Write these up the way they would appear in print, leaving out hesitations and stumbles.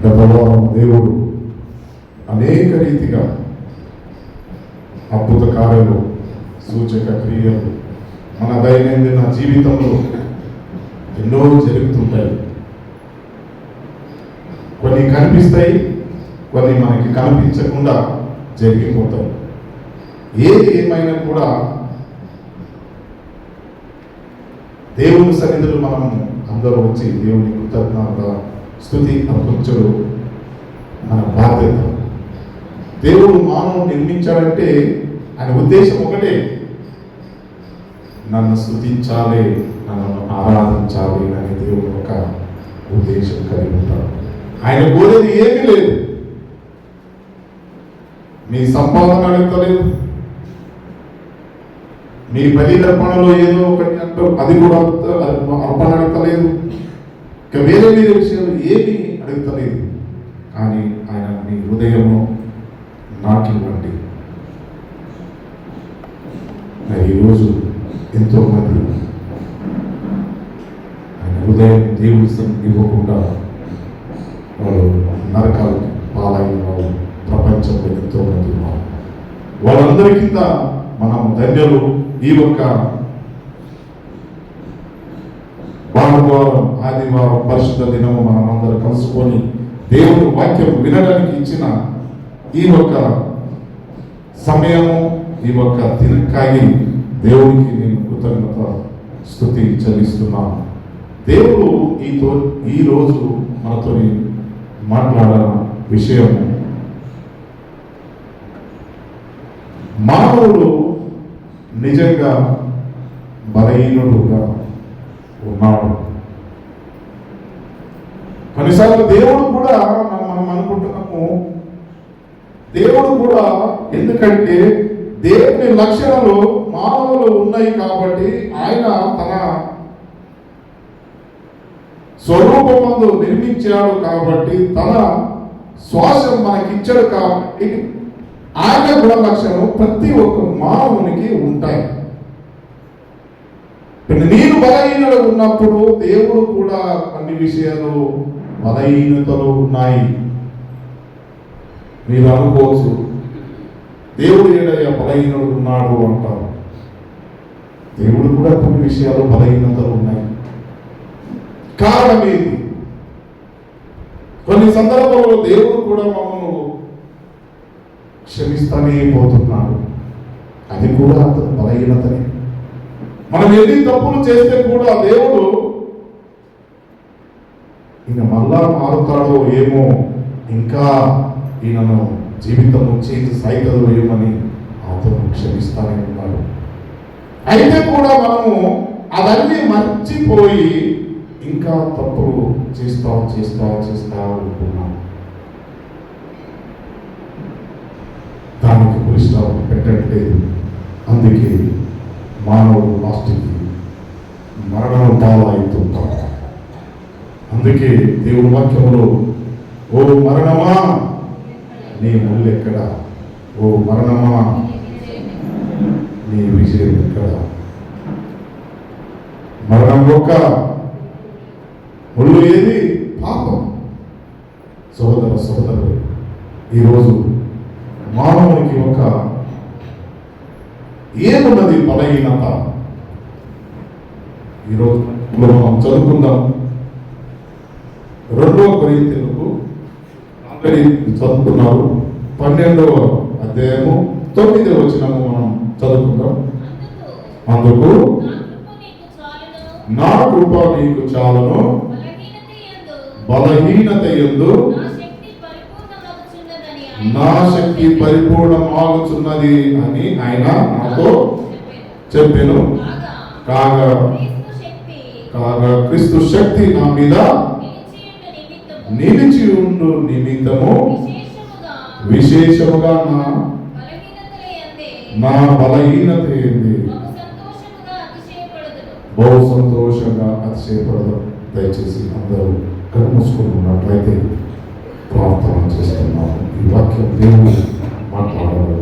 గతవారం దేవుడు అనేక రీతిగా అద్భుత కార్యాలు, సూచక క్రియలు మన దైనందిన జీవితంలో ఎన్నో జరుగుతుంటాయి. కొన్ని కనిపిస్తాయి, కొన్ని మనకి కనిపించకుండా జరిగిపోతాయి. ఏది ఏమైనా కూడా దేవుని సన్నిధిలో మనం అందరూ వచ్చి దేవుని కృతజ్ఞత స్తుతి అర్పించడం మన బాధ్యత. దేవుడు మానవుడు నిర్మించాడంటే ఆయన ఉద్దేశం ఒకటే, నన్ను స్తుతించాలి, నన్ను ఆరాధించాలి అనే దేవుడు ఒక ఉద్దేశం కలిగి ఉంటాడు. ఆయన కోరేది ఏమీ లేదు. మీ సంపాదన అడుగుతలేదు, మీ బలిదర్పణలో ఏదో ఒకటి అంటూ అది కూడా అర్పణ అడుగుతలేదు, ఇక వేరే వేరే విషయాలు ఏమీ అడుగుతలేదు. కానీ ఆయన మీ హృదయము నాకు ఇవ్వండి. ఈరోజు ఎంతో మంది ఆయన హృదయం దేవుడి ఇవ్వకుండా వాళ్ళు నరకాలకి పాలైన వాళ్ళు ప్రపంచంలో ఎంతో మంది ఉన్నారు. వాళ్ళందరి కింద మనం ధన్యులు. ఈ ఒక్క భానువారం, ఆదివారం పరిశుద్ధ దినము మనం అందరూ కలుసుకొని దేవుని వాక్యం వినడానికి ఇచ్చిన ఈ ఒక్క సమయము, ఈ ఒక్క దినకాయి దేవునికి నేను కృతజ్ఞత స్తుతి చెల్లిస్తున్నాను. దేవుడు ఈ రోజు మనతో మాట్లాడిన విషయం, మానవుడు నిజంగా బలహీనుడుగా ఉన్నాడు. కొన్నిసార్లు దేవుడు కూడా మనం అనుకుంటున్నాము, దేవుడు కూడా ఎందుకంటే దేవుని లక్షణాలు మానవులు ఉన్నాయి కాబట్టి ఆయన తన స్వరూపమందు నిర్మించాడు కాబట్టి తన శ్వాసం మనకిచ్చాడు కాబట్టి ఆయన గుణ లక్షణం ప్రతి ఒక్క మానవునికి ఉంటాయి. నేను బలహీనలు ఉన్నప్పుడు దేవుడు కూడా అన్ని విషయాలు బలహీనతలు ఉన్నాయి. మీరు అనుకోవచ్చు, దేవుడు ఏడయ్యా బలహీనుడు ఉన్నాడు అంటారు. దేవుడు కూడా కొన్ని విషయాలు బలహీనతలు ఉన్నాయి. కారణం ఏంటి? కొన్ని సందర్భాల్లో దేవుడు కూడా మమ్మల్ని క్షమిస్తానే పోతున్నాడు. అది కూడా అతని బలహీనతనే. మనం ఎన్ని తప్పులు చేస్తే కూడా దేవుడు ఈయన మళ్ళా మారుతాడో ఏమో, ఇంకా ఈయనను జీవితం చేసి సైతదో ఏమని అతను క్షమిస్తానే ఉన్నాడు. అయితే కూడా మనము అవన్నీ మర్చిపోయి ఇంకా తప్పులు చేస్తా ఉంటున్నాం. దానికి పులిస్టాప్ పెట్టట్లేదు. అందుకే మానవుడు లాస్ట్కి మరణం పాలవుతుంటాడు. అందుకే దేవుని వాక్యంలో, ఓ మరణమా నీ ముళ్ళెక్కడ, ఓ మరణమా నీ విజయం ఎక్కడ? మరణం యొక్క ముళ్ళు ఏది? పాపం. సోదరుడు, ఈరోజు మానవునికి ఒక ఏమున్నది బలహీనత? ఈరోజు మనం చదువుకుందాం. 2వ కొరింథీయులకు ఆల్రెడీ చదువుకున్నారు. 12వ అధ్యాయము 9వ వచనము మనం చదువుకుందాం. అందుకు నా కృప నీకు చాలును, బలహీనత యందు నా శక్తి పరిపూర్ణమాగుచున్నది అని ఆయన నాతో చెప్పెను. కాగా క్రీస్తు శక్తి నా మీద నిలిచి ఉండు నిమిత్తము విశేషముగా నా బలహీనత ఏంది బహు సంతోషంగా అతిశయపడదు. దయచేసి అందరూ కనుమూసుకుని ఉన్నట్లయితే ప్రార్థన చేస్తున్నాము. ఈ వాక్యం దేవుడు మాట్లాడాలి.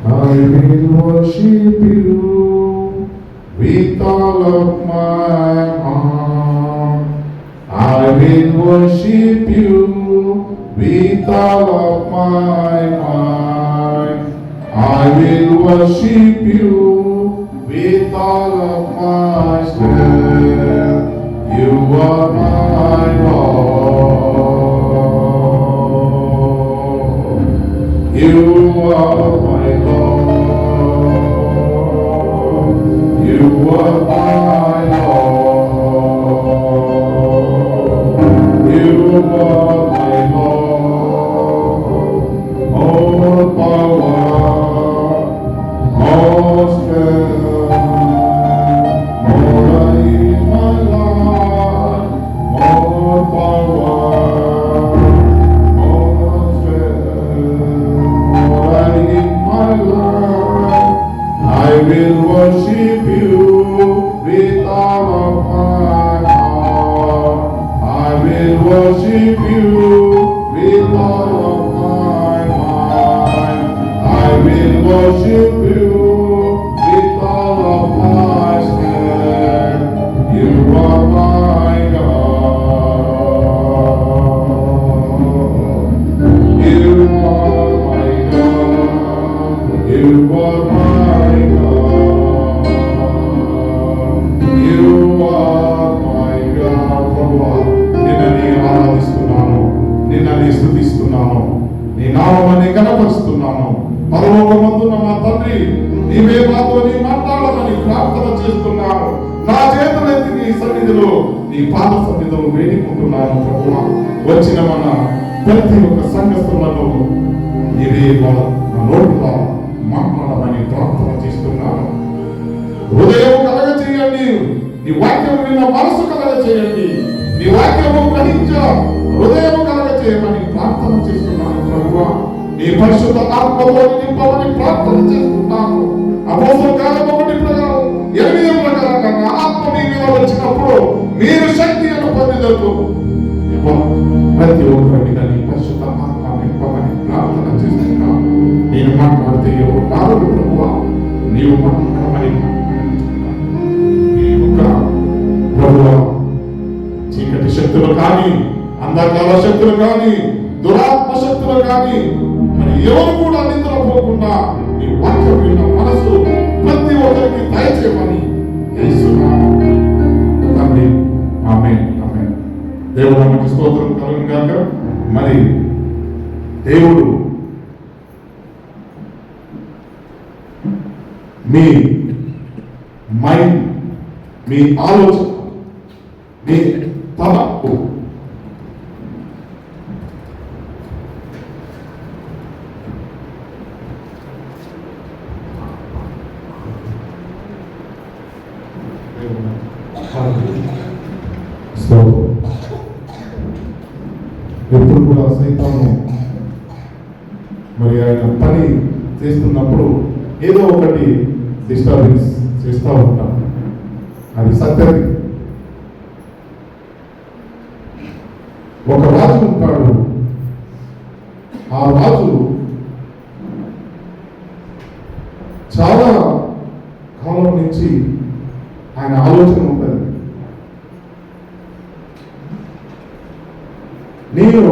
I will worship you with all of my heart. I will worship you with all of my mind. I will worship you with all of my strength. You are my Lord. You are my Lord. You are my Lord. You are my Lord. All power, all strength, more in my life, more power, more strength, more in my life. I will worship you with all of my heart. I will worship you with all of my mind. I will worship you with all of my strength. You are my God. You are my God. You are my God. You are my God. ప్రభువా, నిన్నని ఆరాధిస్తున్నాను, నిన్నని స్తుతిస్తున్నాను, నీ నామముని కనపరుస్తున్నాను. పరలోకమందున్న మా తండ్రి, నీవే మాతో మాట్లాడమని ప్రార్థన చేస్తున్నాను. నా చేతులెత్తి నీ సన్నిధిలో, నీ పాద సన్నిధిలో వేడుకుంటున్నాను. ప్రభువా, వచ్చిన మన ప్రతి ఒక్క సంఘస్థులను నీవే నా నోటిలో మాట్లాడమని ప్రార్థన చేస్తున్నాను. హృదయం కలగ చేయండి, నీ వాక్యం విన్న మనసు కలగ చేయండి, నీ వాక్యము గ్రహించ హృదయం కలగ చేయమని ప్రార్థన చేస్తున్నాను. ప్రభువా, నీ పరిశుద్ధ ఆత్మతో నింపమని ప్రార్థన చేస్తున్నాను. అపోస్తలుల కార్యం 1:8 ప్రకారంగా నా ఆత్మ మీ మీద వచ్చినప్పుడు మీరు శక్తిని పొందుటకు ప్రతి ఒక్కరికి నీ పరిశుద్ధ ఆత్మ నింపమని ప్రార్థన చేస్తున్నాను. నేను మాట్లాడితే ఎవరు కాదు ప్రభువా, నీవు మాట్లాడమని ప్రభువా, చీకటి శక్తులు కానీ, అంధకార శక్తులు కానీ, దురాత్మ శక్తులు కానీ మరి ఎవరు కూడా నిద్రపోకుండా నీ వాక్యం విన్న మనసు ప్రతి ఒక్కరికి దయచేయమని యేసునామములో తండ్రి, ఆమేన్, ఆమేన్. దేవుడు మనకి స్తోత్రం కలుగును గాక. మరి దేవుడు మీ మైండ్, మీ ఆలోచన, మీ తలపు ఎప్పుడు కూడా సైతాను మరి ఆయన పని చేస్తున్నప్పుడు ఏదో ఒకటి డిస్టర్బెన్స్ చేస్తూ ఉంటాం. అది సత్యది. ఒక రాజు ఉంటాడు. ఆ రాజు చాలా కాలం నుంచి ఆయన ఆలోచన ఉంటుంది, నేను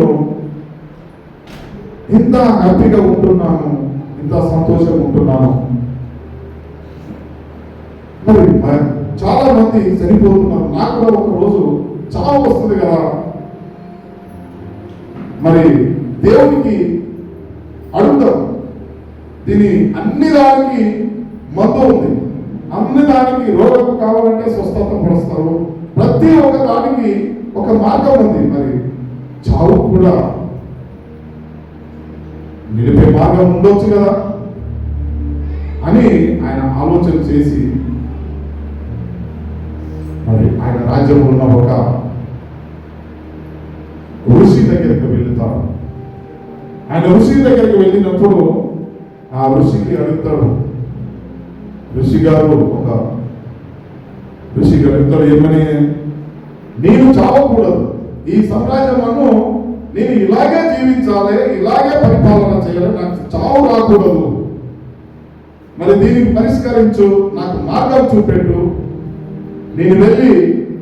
ఇంత హ్యాపీగా ఉంటున్నాను, ఇంత సంతోషంగా ఉంటున్నాను, మరి చాలా మంది చనిపోతున్నారు, నాకు కూడా ఒక రోజు చావు వస్తుంది కదా, మరి దేవునికి అడుగుతాం. దీని అన్ని దానికి మందు ఉంది, అన్ని దానికి రోగం కావాలంటే స్వస్థత పరుస్తారు, ప్రతి ఒక్క దానికి ఒక మార్గం ఉంది. మరి చావు కూడా నిలిపే మార్గం ఉండొచ్చు కదా అని ఆయన ఆలోచన చేసి మరి ఆయన రాజ్యంలో ఉన్న ఒక ఋషి దగ్గరికి వెళ్తాడు. ఆయన ఋషి దగ్గరికి వెళ్ళినప్పుడు ఆ ఋషికి అడుగుతాడు, ఋషి గారు ఏమని, నేను చావకూడదు, ఈ సామ్రాజ్యమును నేను ఇలాగే జీవించాలి, ఇలాగే పరిపాలన చేయాలి, నాకు చావు రాకూడదు, మరి దీనికి పరిష్కరించు, నాకు మార్గం చూపెట్టు, నేను వెళ్ళి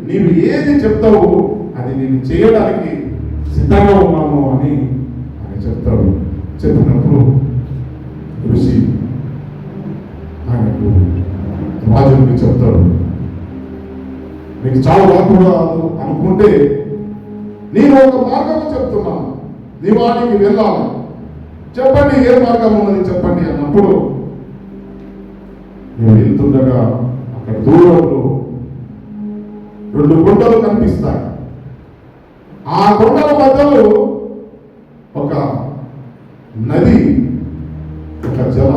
నీవు ఏది చెప్తావు అది నేను చేయడానికి సిద్ధంగా ఉన్నాను అని ఆయన చెప్తాడు. చెప్పినప్పుడు ఋషి ఆయనకు రాజుకి చెప్తాడు, నీకు చాలా కూడా అనుకుంటే నేను ఒక మార్గం చెప్తున్నాను, నీ వాడికి వెళ్ళాలి, చెప్పండి ఏ మార్గం ఉన్నది చెప్పండి అన్నప్పుడు నేను వెళ్తుండగా అక్కడ దూరంలో 2 కొండలు కనిపిస్తాయి. ఆ కొండల మధ్యలో ఒక నది, ఒక జల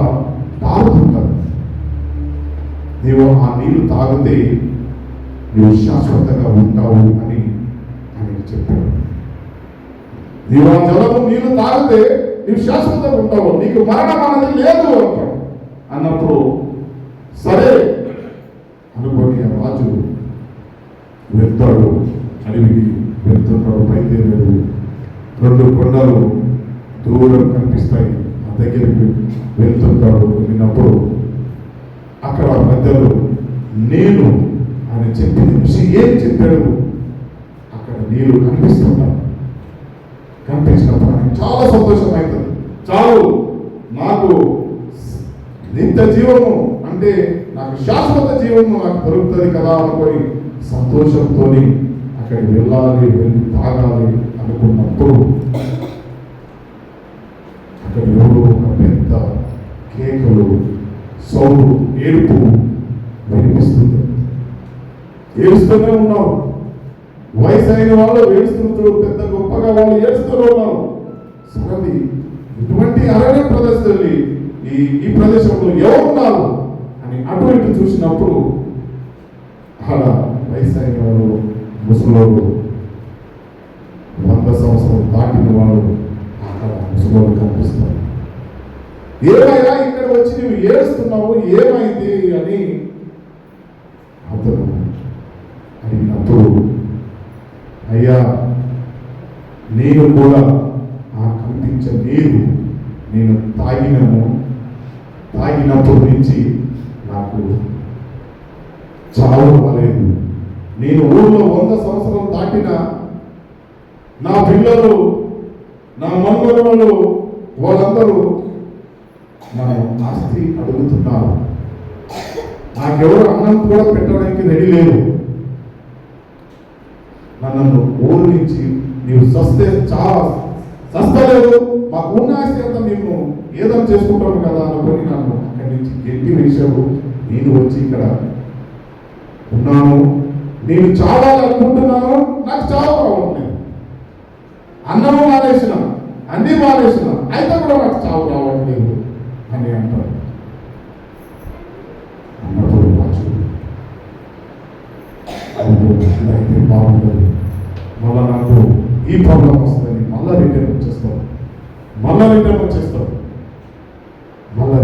పారుతుంటుంది. నీవు ఆ నీళ్లు తాగితే నీవు శాశ్వతంగా ఉంటావు అని ఆయనకి చెప్పాడు. నీవు ఆ జలము నీళ్లు తాగితే నీవు శాశ్వతంగా ఉంటావు, నీకు మరణం అనేది లేదు అంటాడు. అన్నప్పుడు సరే అనుకోని ఆ రాజు వెళ్తాడు, అడవికి వెళ్తుంటాడు, బయలుదేరాడు. 2 కొండలు దూరం కనిపిస్తాయి, ఆ దగ్గరికి వెళ్తుంటాడు. వెళ్ళినప్పుడు అక్కడ మధ్యలో నేను ఆయన చెప్పింది ఋషి ఏం చెప్పాడు, అక్కడ నీళ్ళు కనిపిస్తుంటాడు. కనిపించినప్పుడు ఆయనకు చాలా సంతోషం అవుతుంది. చాలు, నాకు నిత్య జీవము అంటే నాకు శాశ్వత జీవము నాకు దొరుకుతుంది కదా అనుకొని సంతోషంతో అక్కడికి వెళ్ళాలి, వెళ్ళి తాగాలి అనుకున్నప్పుడు అక్కడ ఎవరో ఒక పెద్ద కేకలు, సౌండ్, ఏడుపు వినిపిస్తుంది. ఏడుస్తూనే ఉన్నారు. వయసు అయిన వాళ్ళు ఏడుస్తుంటారు, పెద్ద గొప్పగా వాళ్ళు ఏడుస్తూనే ఉన్నారు. సరే ఇటువంటి అరణ్య ప్రదేశాన్ని ఈ ప్రదేశంలో ఎవరున్నారు అని అటు ఇటు చూసినప్పుడు అక్కడ వయసు అయిన వాళ్ళు, ముసలోళ్ళు, 100 సంవత్సరాలు దాటిన వాళ్ళు అక్కడ ముసలోళ్ళు కనిపిస్తారు. ఏమైనా ఇక్కడ వచ్చి నువ్వు ఏడుస్తున్నావు, ఏమైంది అని అతను అడిగినప్పుడు, అయ్యా నేను కూడా ఆ కనిపించే నీరు నేను తాగినప్పటి నుంచి నాకు చావు రాలేదు. నేను ఊళ్ళో 100 సంవత్సరాలు దాటిన నా పిల్లలు, నా మనుమలు వాళ్ళందరూ నా ఆస్తి అడుగుతున్నారు. నాకెవరు అన్నం కూడా పెట్టడానికి రెడీ లేదు. నన్ను ఊరు నుంచి నీవు సస్తలేదు, మాకు ఉన్న ఆస్తి అంతా మేము ఏదో చేసుకుంటాము కదా అనుకొని నన్ను అక్కడి నుంచి గట్టి వేసావు. నేను వచ్చి ఇక్కడ ఉన్నాను, నేను చావాలనుకుంటున్నాను, నాకు చావు రావట్లేదు. అన్నము మానేసిన, అన్నీ మానేసిన, అయితే కూడా నాకు చావు రావట్లేదు అని అంటారు. అన్నప్పుడు అయితే బాగుంటుంది, మళ్ళా నాకు ఈ ప్రాబ్లం వస్తుందని మళ్ళా రిటర్న్ వచ్చేస్తాను. మళ్ళా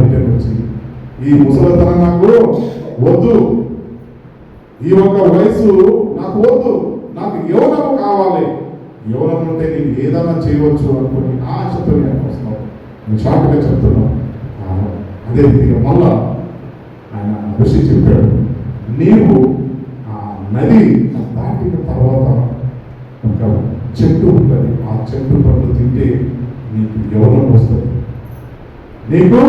రిటర్న్ వచ్చి ఈ ముసలితనం నాకు వద్దు, ఈ ఒక వయసు నాకు వద్దు, నాకు యవ్వనం కావాలి, యవ్వనం ఉంటే నేను ఏదైనా చేయవచ్చు అనుకుని ఆశతో నేను వస్తాను. నేను షార్ట్గా చెప్తున్నాను. అదే విధంగా మళ్ళా ఆయన ఋషి చెప్పాడు, నీవు ఆ నది దాటిన తర్వాత ఒక చెట్టు ఉంటుంది, ఆ చెట్టు పండ్లు తింటే నీకు యవ్వనం వస్తుంది, నీకు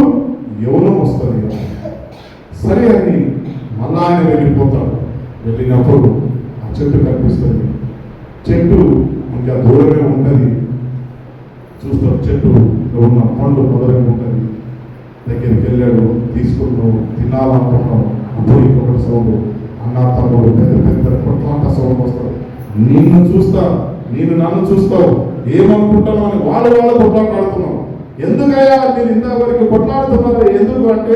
యవ్వనం వస్తుంది. సరే అని మళ్ళా ఆయన వెళ్ళిపోతాడు. వెళ్ళినప్పుడు ఆ చెట్టు కనిపిస్తుంది. చెట్టు ఇంకా దూరమే ఉంటుంది. చూస్తాడు, చెట్టు ఉన్న పండు మొదలై ఉంటుంది. దగ్గరికి వెళ్ళాడు, తీసుకున్నాడు, తినాలనుకున్నాడు. అప్పుడు ఇంకొకటి సౌండ్, అన్నా తమ్ముడు పెద్ద కొట్లాట సౌండ్ వస్తాడు. నన్ను చూస్తావు ఏమనుకుంటాను అని వాళ్ళు కొట్లాడుతున్నావు. ఎందుకయ్యా మీరు ఇంతవరకు కొట్లాడుతున్నారు? ఎందుకు అంటే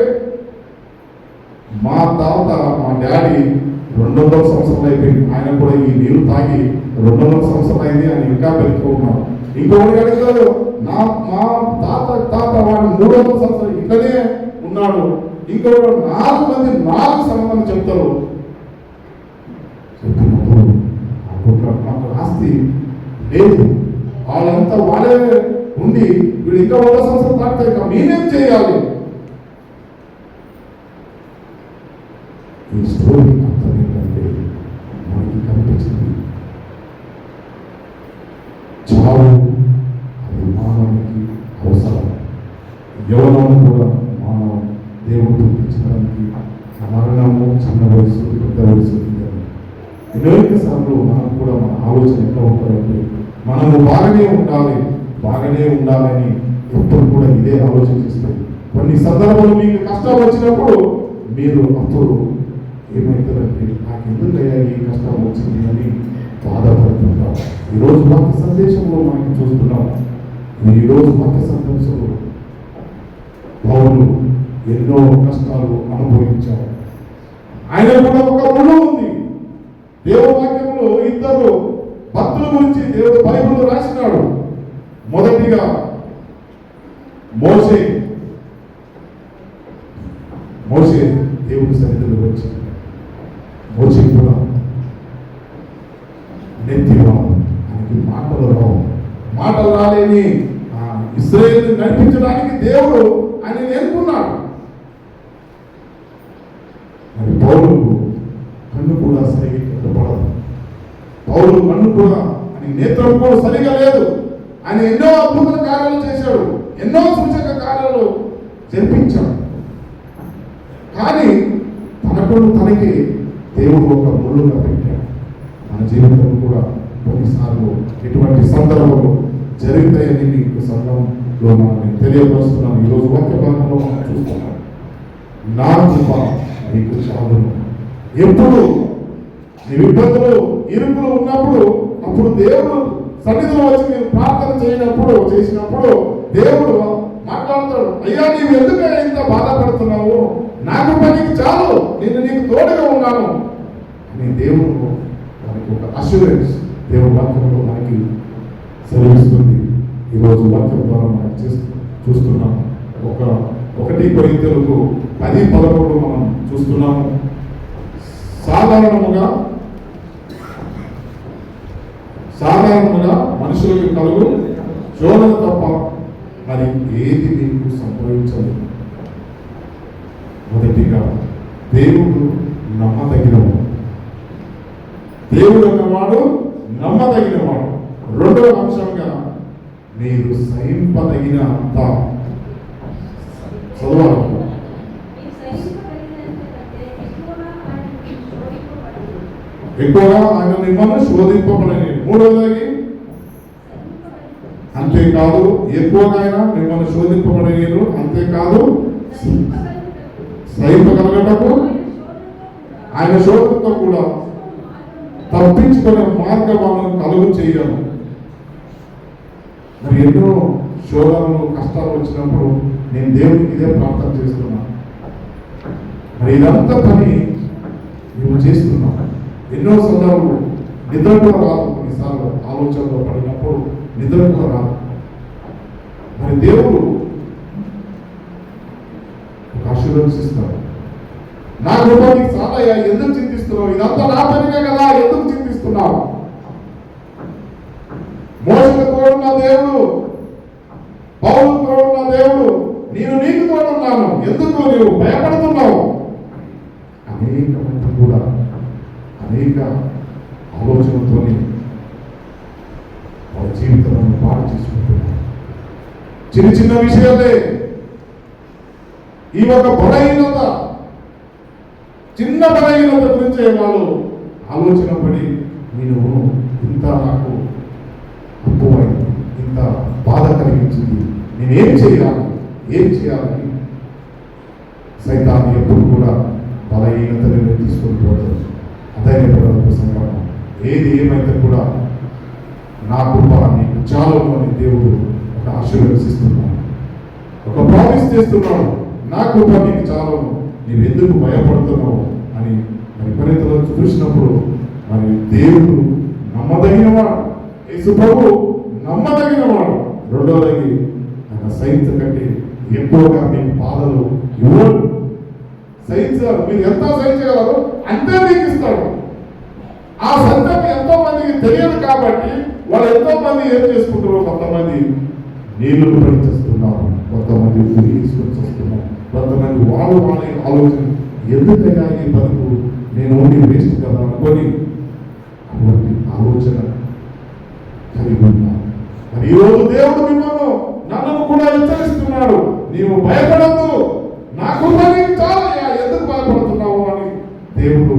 మా తాత, మా డాడీ 200 సంవత్సరాలు అయిపోయింది, ఆయన కూడా ఈ నీళ్లు తాగి 200 సంవత్సరాలు అయింది అని ఇంకా పెట్టుకున్నాడు. ఇంకొకటి అడుగుతాడు, మా తాత వాడు 300 సంవత్సరాలు ఇట్లనే ఉన్నాడు. ఇంకొకటి 4 మంది 4 సంవత్సరాలు చెప్తారు. చెప్పినప్పుడు మాకు ఆస్తి లేదు, వాళ్ళంతా వాళ్ళే ఉండి వీడు ఇంకా 100 సంవత్సరాలు దాటితే ఇంకా మేమేం చేయాలి? ఈ స్టోరీ అర్థం ఏంటంటే మనకి కనిపించింది చావు అది మానవునికి అవసరం. యవ్వనం కూడా మానవ దేవుడు ఇచ్చడానికి మరణము చిన్న వయసు పెద్ద వయసు అనేక సార్లు మనం కూడా మన ఆలోచన ఎట్లా ఉంటారంటే మనము బాగానే ఉండాలని ఎప్పుడు కూడా ఇదే ఆలోచిస్తాయి. కొన్ని సందర్భాలు మీకు కష్టం వచ్చినప్పుడు మీరు అప్పుడు ఏమవుతారంటే నాకు ఎందుకయ్యా ఈ కష్టం వచ్చింది అని బాధపడుతుంటారు. ఈరోజు వాక్య సందేశంలో మనకి చూస్తున్నాం. ఈరోజు వాక్య సందేశంలో పౌలు ఎన్నో కష్టాలు అనుభవించారు. ఆయన కూడా ఒక ముళ్ళు ఉంది. దేవుని వాక్యంలో ఇద్దరు భక్తుల గురించి దేవుడు బైబిల్లో రాసినాడు. మొదటిగా మోషే దేవుడి సన్నిధిలో వచ్చి మోషే కూడా నెత్తివాడు, ఆయనకి మాటలు రాలేని ఇశ్రాయేలుని నడిపించడానికి దేవుడు ఆయన నేర్పున్నాడు. మరి పౌలు కన్ను కూడా సరిగ్గా పడదు. పౌలు కన్ను కూడా అని నేత్రం కూడా సరిగా లేదు. ఆయన ఎన్నో అద్భుత కార్యాలు చేశాడు, ఎన్నో సూచక కార్యాలు జరిపించాడు. కానీ తనకి దేవుడు ఒక ముళ్ళుగా పెట్టాడు. మన జీవితం కూడా కొన్నిసార్లు ఎటువంటి సందర్భాలు జరుగుతాయని మీకు సంఘంలో మనం తెలియపరుస్తున్నాం. ఈరోజు వాక్య భాగంలో మనం చూస్తున్నాం. నా కృప మీకు చాలును. ఎప్పుడు నీ ఇబ్బందులు ఇరుకులు ఉన్నప్పుడు అప్పుడు దేవుడు సన్నిధిలో వచ్చి మీరు ప్రార్థన చేసినప్పుడు దేవుడు మాట్లాడతాడు. అయ్యా నీవు ఎందుకు ఇంత బాధపడుతున్నావు, నాకు పనికి చాలు, నేను నీకు తోడుగా ఉన్నాను అని దేవుడు మనకి ఒక అష్యూరెన్స్ దేవుడు వాక్యంలో మనకి సెలవిస్తుంది. ఈరోజు వాక్యం ద్వారా మనం చూస్తున్నాము. 1 కొరింథీయులకు 10:11 మనం చూస్తున్నాము. సాధారణముగా మనుషులకు కలుగు శోధన తప్ప మరి ఏది మీకు సంభవించదు. మొదటిగా దేవుడు అన్నవాడు నమ్మదగినవాడు. రెండవ అంశంగా మీరు సహింపదగినంత చదవాలి. ఎక్కువగా ఆయన మిమ్మల్ని శోధింపబడని. మూడవది అంతేకాదు ఎక్కువగా ఆయన మిమ్మల్ని శోధింపబడలేరు, అంతేకాదు సహింపగలగటకు ఆయన శోధనతో కూడా తప్పించుకునే మార్గం కలుగు చేయను. మరి ఎన్నో శోధనలు కష్టాలు వచ్చినప్పుడు నేను దేవునికి ఇదే ప్రార్థన చేస్తున్నాను. మరి ఇదంతా పని మేము చేస్తున్నాం. ఎన్నో సందర్భాలు నిద్ర కూడా రాదు. కొన్నిసార్లు ఆలోచనలో పడినప్పుడు నిద్ర కూడా రాదు. మరి దేవుడు ఒక ఆశీర్వదిస్తాడు. నా కృపకి చాలా ఎందుకు చింతిస్తున్నావు, ఇదంతా నా పనిగా కదా, ఎందుకు చింతిస్తున్నావు? మోషకు తోడున్న దేవుడు, పౌలుకు తోడున్న దేవుడు, నీకు తోడున్నాను, ఎందుకు నీవు భయపడుతున్నావు? అనేక మంది కూడా అనేక ఆలోచనతో వాళ్ళ జీవితాలను పాడు చేసుకుంటున్నారు. చిన్న విషయాలే ఈ ఒక చిన్న బలహీనత గురించే వాళ్ళు ఆలోచన పడి నేను ఇంత నాకు అప్పువైంది, ఇంత బాధ కలిగించింది, నేనేం చేయాలని సైతాన్ని ఎప్పుడు కూడా బలహీనతను తీసుకొని పోతాడు. అధైర్యపడవలసిన సంఘటన ఏది ఏమైతే కూడా నా కృప నీకు చాలును అని దేవుడు ఒక ఆశీర్వదిస్తున్నాడు, ఒక ప్రామిస్ చేస్తున్నాడు. నా కృప నీకు చాలును, నీవు ఎందుకు భయపడుతున్నావు అని మరి పరితలో చూసినప్పుడు మరి దేవుడు నమ్మదగినవాడు, యేసు ప్రభు నమ్మదగినవాడు. రెండోది ఆయన సైన్స్ కంటే ఎక్కువగా మీకు బాధలు ఇవ్వడు. మీరు ఎంత సహించగలరు అంతే మీకు ఇస్తాడు. ఆ సందర్భం ఎంతో మందికి తెలియదు కాబట్టి వాళ్ళు ఎంతో మంది ఏం చేసుకుంటారో, కొంతమంది నీళ్లు పడిచేస్తున్నారు, కొంతమంది ఉరి తీసుకొని చేస్తున్నారు, కొంతమంది వాళ్ళ ఆలోచన ఎందుకైనా ఈ బతుకు నేను ఓన్లీ వేస్ట్ కదా అనుకొని అటువంటి ఆలోచన కలిగి ఉన్నారు. ఈరోజు దేవుడు మిమ్మల్ని నన్ను కూడా హెచ్చరిస్తున్నాడు. నీవు భయపడద్దు, నా కృప నీకు చాలయ్యా, ఎందుకు భయపడుతున్నావు అని దేవుడు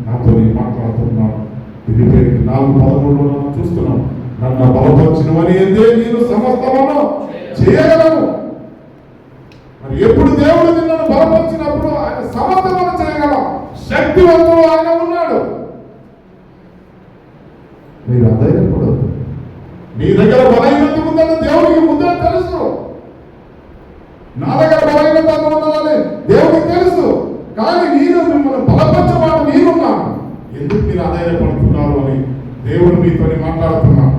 నాతో మాట్లాడుతున్నాడు. ఫిలిప్పీయులకు 4:13 మనం చూస్తున్నాం. నన్ను బలపరిచినవని ఎందే నేను సమస్తమును చేయగలను. మరి ఎప్పుడు దేవుడు నిన్ను బలపరిచినప్పుడు ఆయన సమస్తమును చేయగల శక్తివంతుడు ఆయన ఉన్నాడు. మీరు అధైర్యపడదు. నీ దగ్గర బలహీనత ఉందని దేవుడికి ముందే తెలుసు. నా దగ్గర బలహీనత ఉన్నదని దేవుడికి తెలుసు. కానీ నేను మిమ్మల్ని బలపరచమాట నేనున్నాను. ఎందుకు మీరు అధైర్యపడుతున్నారు అని దేవుడు మీతో మాట్లాడుతున్నాను.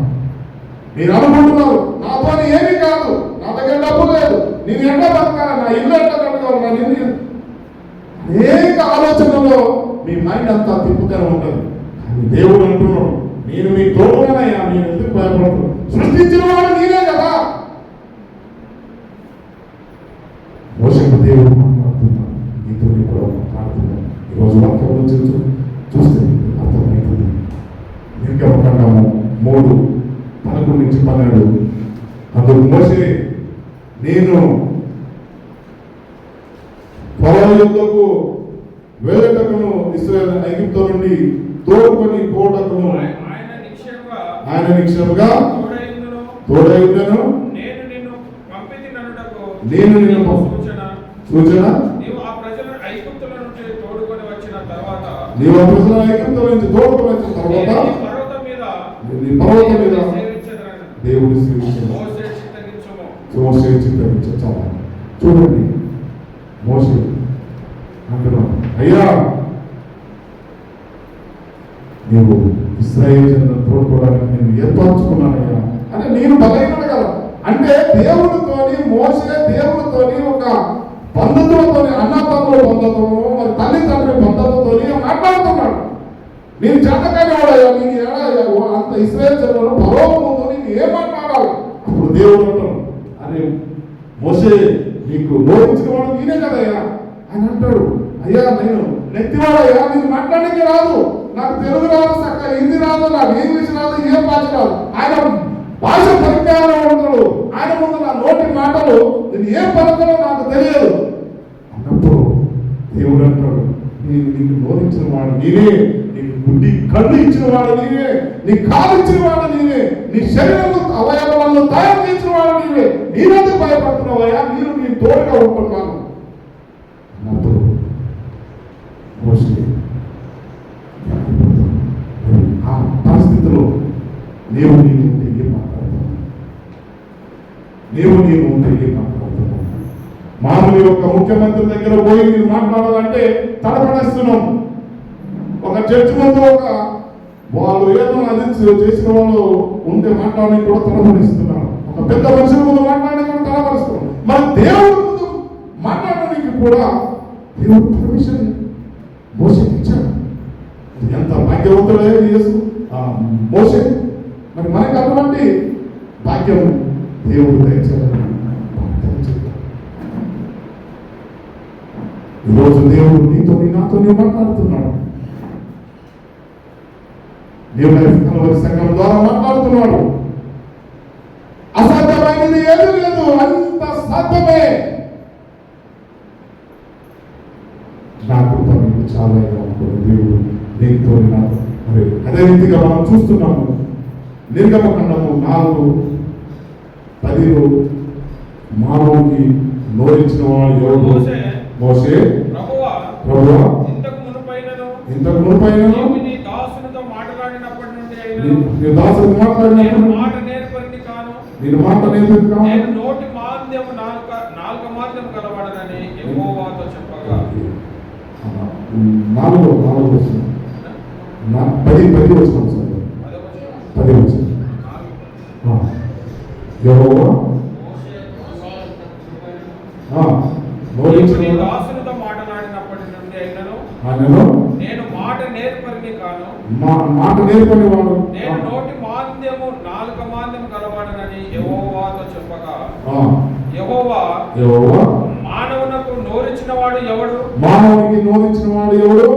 మీరు అనుకుంటున్నారు నాతో ఏమీ కాదు, నా దగ్గర డబ్బు లేదు, నేను ఎట్లా బతకాలి, నా ఇల్లు ఎట్లా కట్టుకోవాలి, నా ఇల్లు అనేక ఆలోచనలో మీ మైండ్ అంతా తిప్పుతూనే ఉంటుంది. కానీ దేవుడు అంటున్నాడు, నేను మీ తోడుగానయ్యా, నేను ఎందుకు భయపడుతున్నాను? సృష్టించిన వాడు నేనే కదా. మోషకు దేవుడు మాట్లాడుతున్నాడు, నీతో కూడా మాట్లాడుతున్నాడు. ఈరోజు వాక్యంలో చూస్తే అర్థమవుతుంది. నిర్గమకాండము 3:11-12. అందుకు మోషే, నేను ఫరో యొద్దకు వెళ్ళటకును ఇశ్రాయేలు ఐగుప్తు నుండి తోడుకొని పోటకును ఆయన నిక్షేపంగా తోడై ఉండెను. నేను నిన్ను సూచన నీవు ఆ ప్రజలను ఐగుప్తుల నుంచి తోడుకొని వచ్చిన తర్వాత నీ పర్వతం మీద దేవుడు మోషే చిత్తగించాడు. చూడండి, మోషే అంటున్నాడు, అయ్యా నీవు ఇశ్రాయేలు జనులను తోడుకోవడానికి నేను ఏర్పరచుకున్నానయ్యా అంటే నేను బలైనడు కదా. అంటే దేవుడితోని మోసే దేవుడితోని ఒక బంధుత్వంతోని, అన్నతమ్ముల బంధుత్వము, మరి తల్లిదండ్రుల బంధుత్వంతోని మాట్లాడుతున్నాడు. నేను చేతకాని వాడయ్యా, నేను ఏడయ్యా అంత ఇశ్రాయేలు జనులను ఫరో ముందు నేను ఏం మాట్లాడాలి? అప్పుడు దేవుడు అంటాడు, అరే మోసే నీకు నోరించిన వాడు నేనే కదయ్యా అని అంటాడు. అయ్యా నేను నెత్తివాడయ్యా, నేను మాట్లాడడానికి రాదు, నాకు తెలుగు రాదు, చక్కగా హిందీ రాదు, నాకు ఇంగ్లీష్ రాదు, ఏ భాష రాదు. ఆయన భాష పరిజ్ఞానం ఉంటాడు. ఆయన ముందు నా నోటి మాటలు నేను ఏం పలకలో నాకు తెలియదు అన్నప్పుడు దేవుడు అంటాడు, నేను నీకు నోరించిన వాడు నేనే, నీకు గుడ్డి కళ్ళు ఇచ్చిన వాడు నేనే, నీ కాలు ఇచ్చిన వాడు నేనే, నీ శరీరం అవయవాలను తయారు చేసిన వాడు నేనే. నేనెందుకు భయపడుతున్నావయ్యా, నేను నీ తోడుగా ఉంటున్నాను అన్నప్పుడు ఆ పరిస్థితిలో నీవు ఉంటే ఏం మాట్లాడుతున్నావు? నీవు ఉంటే ఏం మాట్లాడుతున్నావు? మామూలు యొక్క ముఖ్యమంత్రి దగ్గర పోయి మీరు మాట్లాడాలంటే తడపడేస్తున్నాం. ఒక చర్చ్ ముందు వాళ్ళు ఏదో అది చేసిన వాళ్ళు ఉంటే మాట్లాడడానికి కూడా తడపడిస్తున్నారు. ఒక పెద్ద మనుషుల ముందు మాట్లాడడానికి కూడా తడపడిస్తున్నారు. మరి దేవుడి ముందు మాట్లాడడానికి కూడా దేవుడు పర్మిషన్ మోషేకి ఇచ్చాడు. ఎంత భాగ్యవంతుడే యేసు మోషే. మరి మనకు అటువంటి భాగ్యం దేవుడు దయచేయాలని ఈరోజు దేవుడు నీతో నాతో మాట్లాడుతున్నాడు. దేవుడు కలవరి సంఘం ద్వారా మాట్లాడుతున్నాడు. అసాధ్యమైనది ఏది లేదు, అంత సాధ్యమే. నా కృప నీకు చాలా దేవుడు నీతో నాతో. మరి అదే రీతిగా మనం చూస్తున్నాము. నిర్గమకాండము 4:10 మానవునికి నోరించిన వాడు ఎవరు? మోషే. ప్రభువా ఇంతకు మునుపైనను నీ దాసునితో మాట్లాడినప్పటి నుండి నేను మాట నేర్పరిని కాను, నేను నోటి మాంద్యము నాలుక మాంద్యం కలవాడనని యెహోవాతో చెప్పగా 4 వచనం 10 వచనం సార్ 10 వచనం యెహోవా దాసునితో మాట్లాడినప్పటి నుండి అయినను నేను మాట నేర్పరిని కాను, నేను నోటి మాంద్యము నాలుక మాంద్యం కలవాడనని యెహోవాతో చెప్పగా యెహోవా మానవునకు నోరించిన వాడు ఎవడు? మానవునికి నోరించిన వాడు ఎవడు?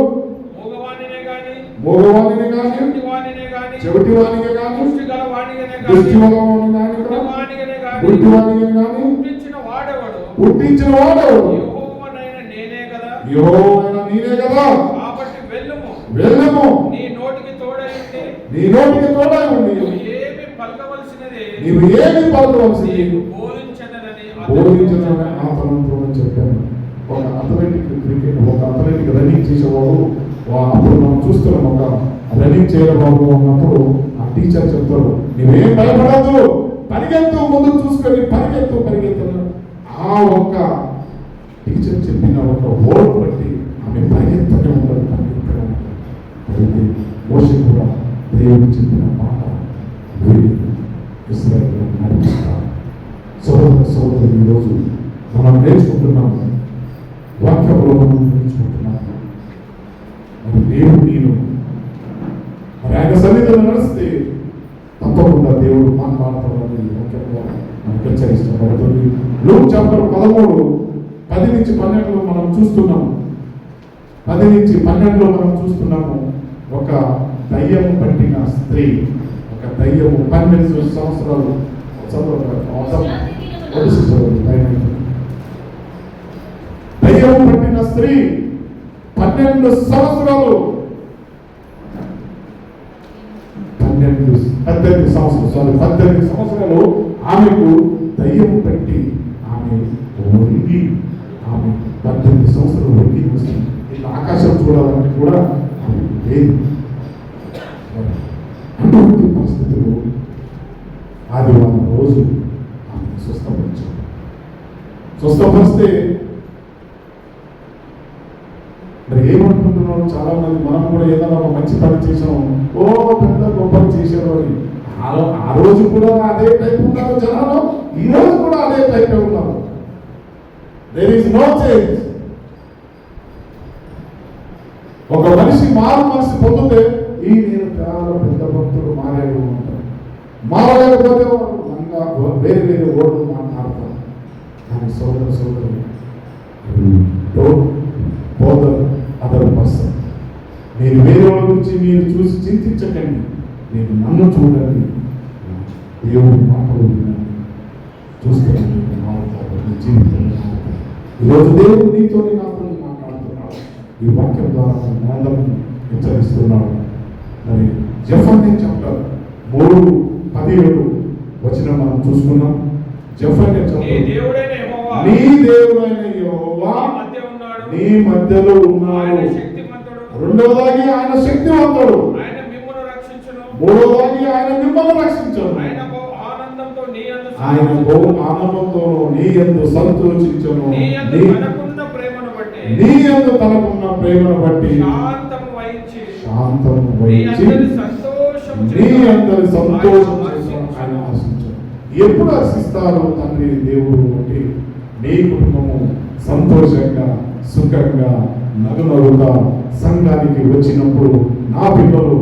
మగవానినే గాని చెవిటివానిగా గాని దృష్టి గలవానిగానే గాని పుట్టించిన వాడెవడు? యెహోవానైన నేనే కదా. యెహోవానైన నేనే కదా. కాబట్టి వెళ్ళుము, నీ నోటికి తోడై ఉండి నీవు ఏమి పలకవలసినది బోధించదనని ఆతనంతో చెప్పాను. ఒక అథ్లెటిక్ రన్నింగ్ చేసేవాడు, అప్పుడు మనం చూస్తున్నాం, ఒక రన్నింగ్ చేయడం ఉన్నప్పుడు ఆ టీచర్ చెప్తాడు, నువ్వేం భయపడద్దు, పరిగెత్తు, ముందుకు చూసుకొని పరిగెత్తు. ఆ ఒక్క టీచర్ చెప్పిన ఒక వర్డ్ బట్టి ఆమె పరిగెత్తనే ఉంటారు. అయితే మోషే కూడా దేవుడు చెప్పిన మాట వీడి ఇశ్రాయేలును నడిపిస్తారు. సోదరులు, ఈరోజు మనం నేర్చుకుంటున్నాము, వాక్యంలో మనం నేర్చుకుంటున్నాము. మరి దేవుడు నేను మరి ఆయన సన్నిధిలో నడిస్తే తప్పకుండా దేవుడు మాట్లాడతాడని వాక్యంలో మనకు హెచ్చరిస్తున్నబడుతుంది. లూక్ చాప్టర్ 13:10-12 మనం చూస్తున్నాము. 10-12 మనం చూస్తున్నాము. ఒక దయ్యము పట్టిన స్త్రీ, ఒక దయ్యము 12 సంవత్సరాలు దయ్యము పట్టిన స్త్రీ 12 సంవత్సరాలు 18 సంవత్సరాలు ఆమెకు దయ్యము పెట్టి ఆమె 18 సంవత్సరాలు వరికి వస్తుంది. ఇట్లా ఆకాశం చూడాలంటే కూడా ఆమె లేదు. అటువంటి పరిస్థితులు ఆదివారం రోజు ఆమె స్వస్థపరిస్తే మరి ఏమనుకుంటున్నాడు చాలా మంది, మనం కూడా ఏదైనా ఒక మంచి పని చేసాం, పెద్ద గొప్ప చేశారు అని. ఆ రోజు కూడా అదే టైప్ ఉన్నారు జనాలు, ఈ రోజు కూడా అదే టైప్ ఉన్నారు. There is no change. ఒక మనిషి మారు మనసు పొందితే నేను చాలా పెద్ద భక్తుడు మారాడు అంటారు. మారలేకపోతే వేరే ఓట్లు మాట్లాడతారు. కానీ సోదరు డోంట్ బోదర్ అదర్ పర్సన్. మీరు వేరే వాళ్ళ గురించి మీరు చూసి చింతించకండి, నేను నన్ను చూడండి, దేవుడి మాటలు వినండి, చూస్తే మారుతారు, మీ జీవితంలో మారుతారు. ఈరోజు దేవుడు నీతో నాతో మాట్లాడుతున్నాడు. ఈ వాక్యం ద్వారా మనందరినీ హెచ్చరిస్తున్నాడు. మరి జెఫన్యా చాప్టర్ 3:17 మనం చూసుకున్నాం. జెఫన్యా చాప్టర్, నీ దేవుడైన యెహోవా నీ మధ్యలో ఉన్నాడు. రెండవదాగి ఆయన శక్తివంతుడు. మూడవదాగి ఆయన మిమ్మల్ని రక్షించను. ఆయన బహు ఆనందంతో నీ యందు సంతోషించను. నీ యందు తనకున్న ప్రేమను బట్టి శాంతము వహించి నీ అందరి సంతోషం ఆయన ఆశించను. ఎప్పుడు హర్షిస్తారు తండ్రి దేవుడు అంటే నీ కుటుంబము సంతోషంగా సుఖంగా నగునగుగా సంఘానికి వచ్చినప్పుడు, నా పిల్లలు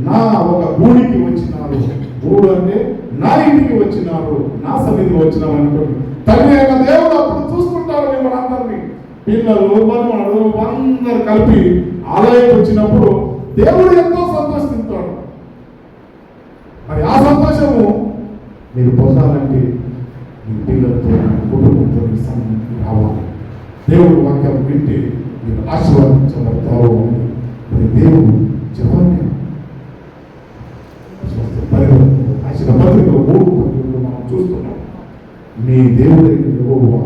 నా ఒక గూడికి వచ్చినారు, గూడు అంటే నా ఇంటికి వచ్చినారు, నా సన్నిధికి వచ్చినారు అనుకోండి, తండ్రి అయిన దేవుడు అప్పుడు చూసుకుంటారు మిమ్మల్ని అందరినీ. పిల్లలు మనవాడు అందరు కలిపి ఆలయానికి వచ్చినప్పుడు దేవుడు ఎంతో సంతోషిస్తాడు. మరి ఆ సంతోషము మీరు పొందాలంటే మీ పిల్లలతో కుటుంబంతో సన్నిధికి రావాలి. దేవుడు వాక్యం వింటే మీరు ఆశీర్వదించబడతారు అని మరి దేవుడు జెఫన్యా రాసిన పత్రికలో 3:17 మనం చూస్తున్నాం. నీ దేవుడైన యెహోవా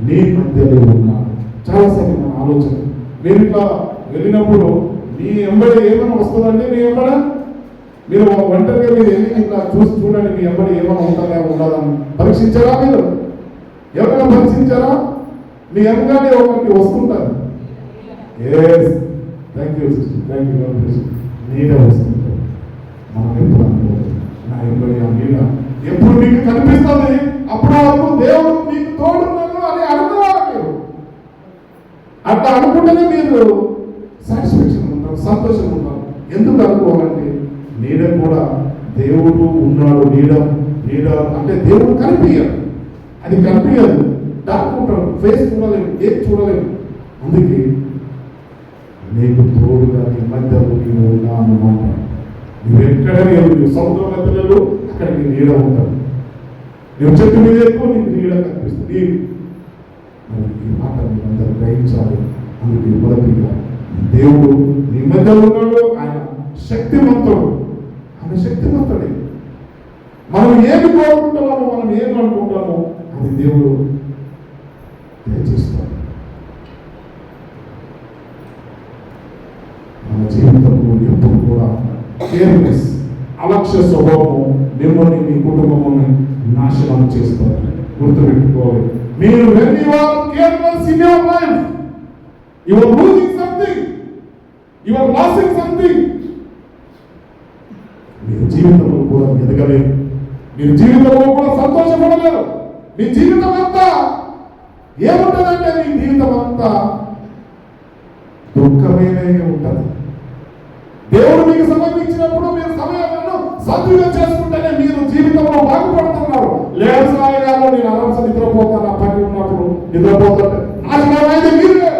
నీ మధ్యలో ఉన్నాడు. చాలాసార్లు మన ఆలోచన, మీరు ఇట్లా వెళ్ళినప్పుడు నీ ఎంబడి ఏమైనా వస్తుందండి, మీ ఎంబడ మీరు ఒంటరిగా మీరు వెళ్ళి ఇట్లా చూడండి, మీ ఎంబడి ఏమైనా ఉంటుందా ఉండదని పరీక్షించారా? మీరు ఎవరైనా పరీక్షించారా? మీ వెనకాలే ఒకటి వస్తుంటారు. థ్యాంక్ యూ నీడే వస్తుంటారు. మనం ఎప్పుడు అనుకోవాలి, నా ఎంబడి ఆ నీడ ఎప్పుడు మీకు కనిపిస్తుంది, అప్పుడు వరకు దేవుడు మీకు తోడున్నాడు అని అనుకోవాలి. మీరు అట్లా అనుకుంటేనే మీరు సాటిస్ఫాక్షన్ ఉంటారు, సంతోషంగా ఉంటారు. ఎందుకు అనుకోవాలండి? నీడ కూడా దేవుడు ఉన్నాడు. నీడ అంటే దేవుడు కనిపించదు, అది కనిపించదు, దాక్కుంటాడు, ఫేస్ చూడలేము, ఏం చూడలేము. అందుకే నీకు తోడుగా నీ మధ్యలో నీవు ఉన్నాను. నువ్వు ఎక్కడ లేదు, నువ్వు సముద్రం మధ్యలో అక్కడ నీ నీడ ఉంటాడు. నువ్వు చెట్టు మీద ఎక్కువ నీకు నీడ కనిపిస్తుంది. మరి ఈ మాట మీరందరూ గ్రహించాలి. అందుకే మొదటిగా దేవుడు నీ మధ్యలో ఉన్నాడు. ఆయన శక్తివంతుడు, ఆయన శక్తివంతుడే. మనం ఏమి కోరుకుంటామో, మనం ఏమి అనుకుంటామో అది దేవుడు దయచేస్తాడు. మన జీవితంలో ఎప్పుడు కూడా కేర్లెస్, అలక్ష్య స్వభావము మిమ్మల్ని, మీ కుటుంబముని నాశనం చేస్తారు. గుర్తుపెట్టుకోవాలి. మీరు when you are careless in your life, you are losing something, you are losing something. మీరు జీవితంలో కూడా ఎదగలేరు, మీరు జీవితంలో కూడా సంతోషపడలేరు. మీ జీవితం అంతా ఏముంటుందంటే మీ జీవితం అంతా దుఃఖమేనే ఉంటుంది. దేవుడు మీకు సమర్పించినప్పుడు మీరు సమయాలను సద్వినియోగం చేసుకుంటేనే మీరు జీవితంలో బాగుపడుతున్నారు. లేదు సాయిగారు నేను ఆరాంస నిద్రపోతాను, ఆ పని ఉన్నప్పుడు నిద్రపోతుంటే నాశనం అయితే మీరే,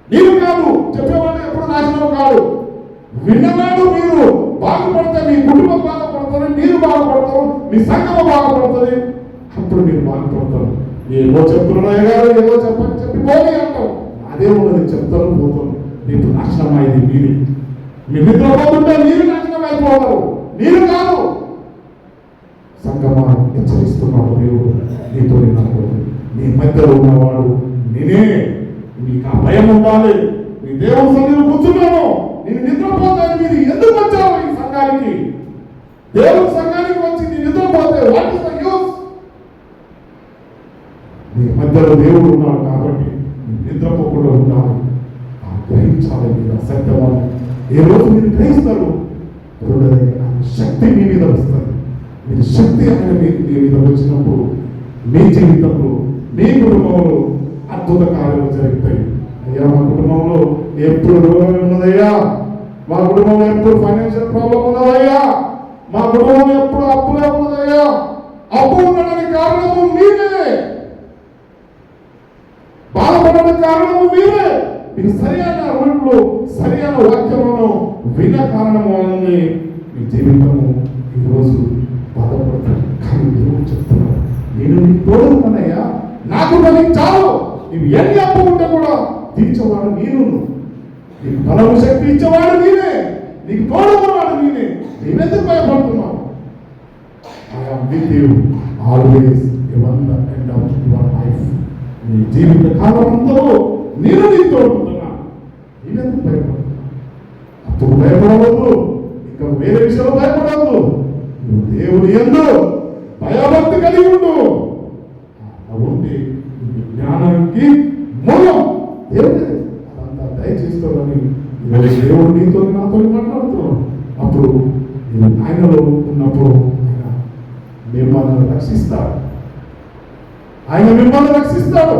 నీవు కాదు. చెప్పేవాడు ఎప్పుడు నాశనం కాదు. విన్నవాడు మీరు బాగుపడితే మీ కుటుంబం బాగుపడుతుంది, మీరు బాగుపడతారు, మీ సంఘం బాగుపడుతుంది. అప్పుడు మీరు బాగుపడతారు. ఏదో చెప్తున్నాయి గారు, ఏదో చెప్పి పోయి అంటావు. అదే ఉన్నది, చెప్తాను పోతాను. నీకు నాశనం అయింది మీరే. మీ నిద్రపోతుంటే మీరు నాశనం అయిపోతారు, మీరు కాదు. సంగమా హెచ్చరిస్తున్నాడు దేవుడు, నీతో నాకు నీ మధ్యలో ఉన్నవాడు నేనే. నీకు ఆ భయం ఉండాలి. నీ దేవుడు సన్నిధిలో కూర్చున్నాను, నేను నిద్రపోతాను. మీరు ఎందుకు వచ్చావు ఈ సంఘానికి? దేవుడు సంఘానికి వచ్చి నీ నిద్రపోతే వాట్ ఇస్ ద యూస్? నీ మధ్యలో దేవుడు ఉన్నాడు కాబట్టి నిద్రపోకుండా ఉండాలి. ఆ గ్రహించాలి. మీరు సత్యవాడు ఏ రోజు మీరు గ్రహిస్తారు, శక్తి మీ మీద వస్తుంది. మీరు శక్తి అనేది మీ మీద వచ్చినప్పుడు మీ జీవితంలో, మీ కుటుంబంలో అద్భుత కార్యాలు జరుగుతాయి. అయ్యా మా కుటుంబంలో ఎప్పుడు రోగం ఉన్నదయ్యా, మా కుటుంబంలో ఎప్పుడు ఫైనాన్షియల్ ప్రాబ్లం ఉన్నదయ్యా, మా కుటుంబంలో ఎప్పుడు అప్పులే ఉన్నదయ్యా. అప్పు ఉండడానికి కారణము మీరే, బాధపడడానికి కారణము మీరే. మీరు సరైన రూట్లో సరైన వాక్యములను విన్న కారణము వలన మీ జీవితము ఈరోజు బాధపడతారు. కానీ దేవుడు చెప్తున్నారు, నేను నీకు తోడున్నానయ్యా, నాకు నీకు చాలు. నీవు ఎన్ని అప్పు ఉంటే కూడా తీర్చేవాడు నేను, నీకు బలము శక్తి ఇచ్చేవాడు నేనే, నీకు తోడుకున్నాడు నేనే. నేనెందుకు భయపడుతున్నావు? I am with you always even the end of your life. నీ జీవిత కాలమంతా నేను నీకు తోడుకుంటున్నా. నేనెందుకు భయపడుతున్నా? అప్పుడు భయపడవద్దు, ఇంకా వేరే విషయంలో భయపడవద్దు. నువ్వు దేవుని యందు భయభక్తి కలిగి ఉండు. ఉంటే జ్ఞానానికి మూలం దేవుడే. అదంతా దయచేస్తాడని దేవుడు నీతో నాతో మాట్లాడుతున్నాడు. అప్పుడు నేను ఆయనలో ఉన్నప్పుడు ఆయన మిమ్మల్ని రక్షిస్తాడు. ఆయన మిమ్మల్ని రక్షిస్తాడు.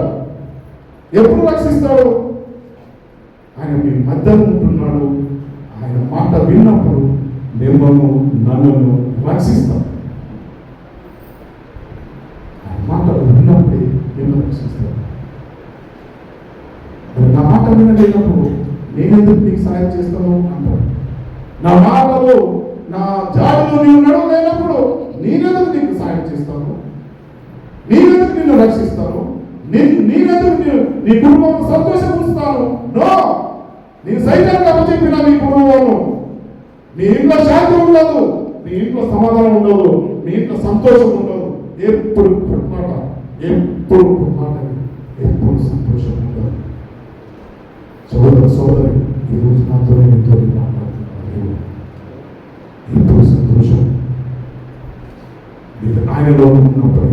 ఎప్పుడు రక్షిస్తాడు? ఆయన మీ మధ్యలో ఉంటున్నాడు. ఆయన మాట విన్నప్పుడు మిమ్మల్ని నన్ను రక్షిస్తాడు. ఆయన మాట విన్నప్పుడే మిమ్మల్ని రక్షిస్తాడు. నా మాట వినలేనప్పుడు నేనెందుకు నీకు సహాయం చేస్తాను అంటాడు. నా మాటలు, నా జాడలు నీవు నడవలేనప్పుడు నేనెందుకు నీకు సహాయం చేస్తాను? నేనెందుకు నిన్ను రక్షిస్తాను? నేనెందుకు నీ కుటుంబం సంతోషపరుస్తాను? నో, నేను సైతానికి అప్పచెప్పిన నీ కుటుంబము. నీ ఇంట్లో శాంతి ఉండదు, నీ ఇంట్లో సమాధానం ఉండదు, నీ ఇంట్లో సంతోషం ఉండదు. ఎప్పుడు మాట, ఎప్పుడు మాట, ఎప్పుడు సంతోషం ఉండదు. సోదరి ఈరోజు నాతో నీతో మాట్లాడుతున్నాను. ఎప్పుడు సంతోషం ఆయనలో ఉన్నప్పుడు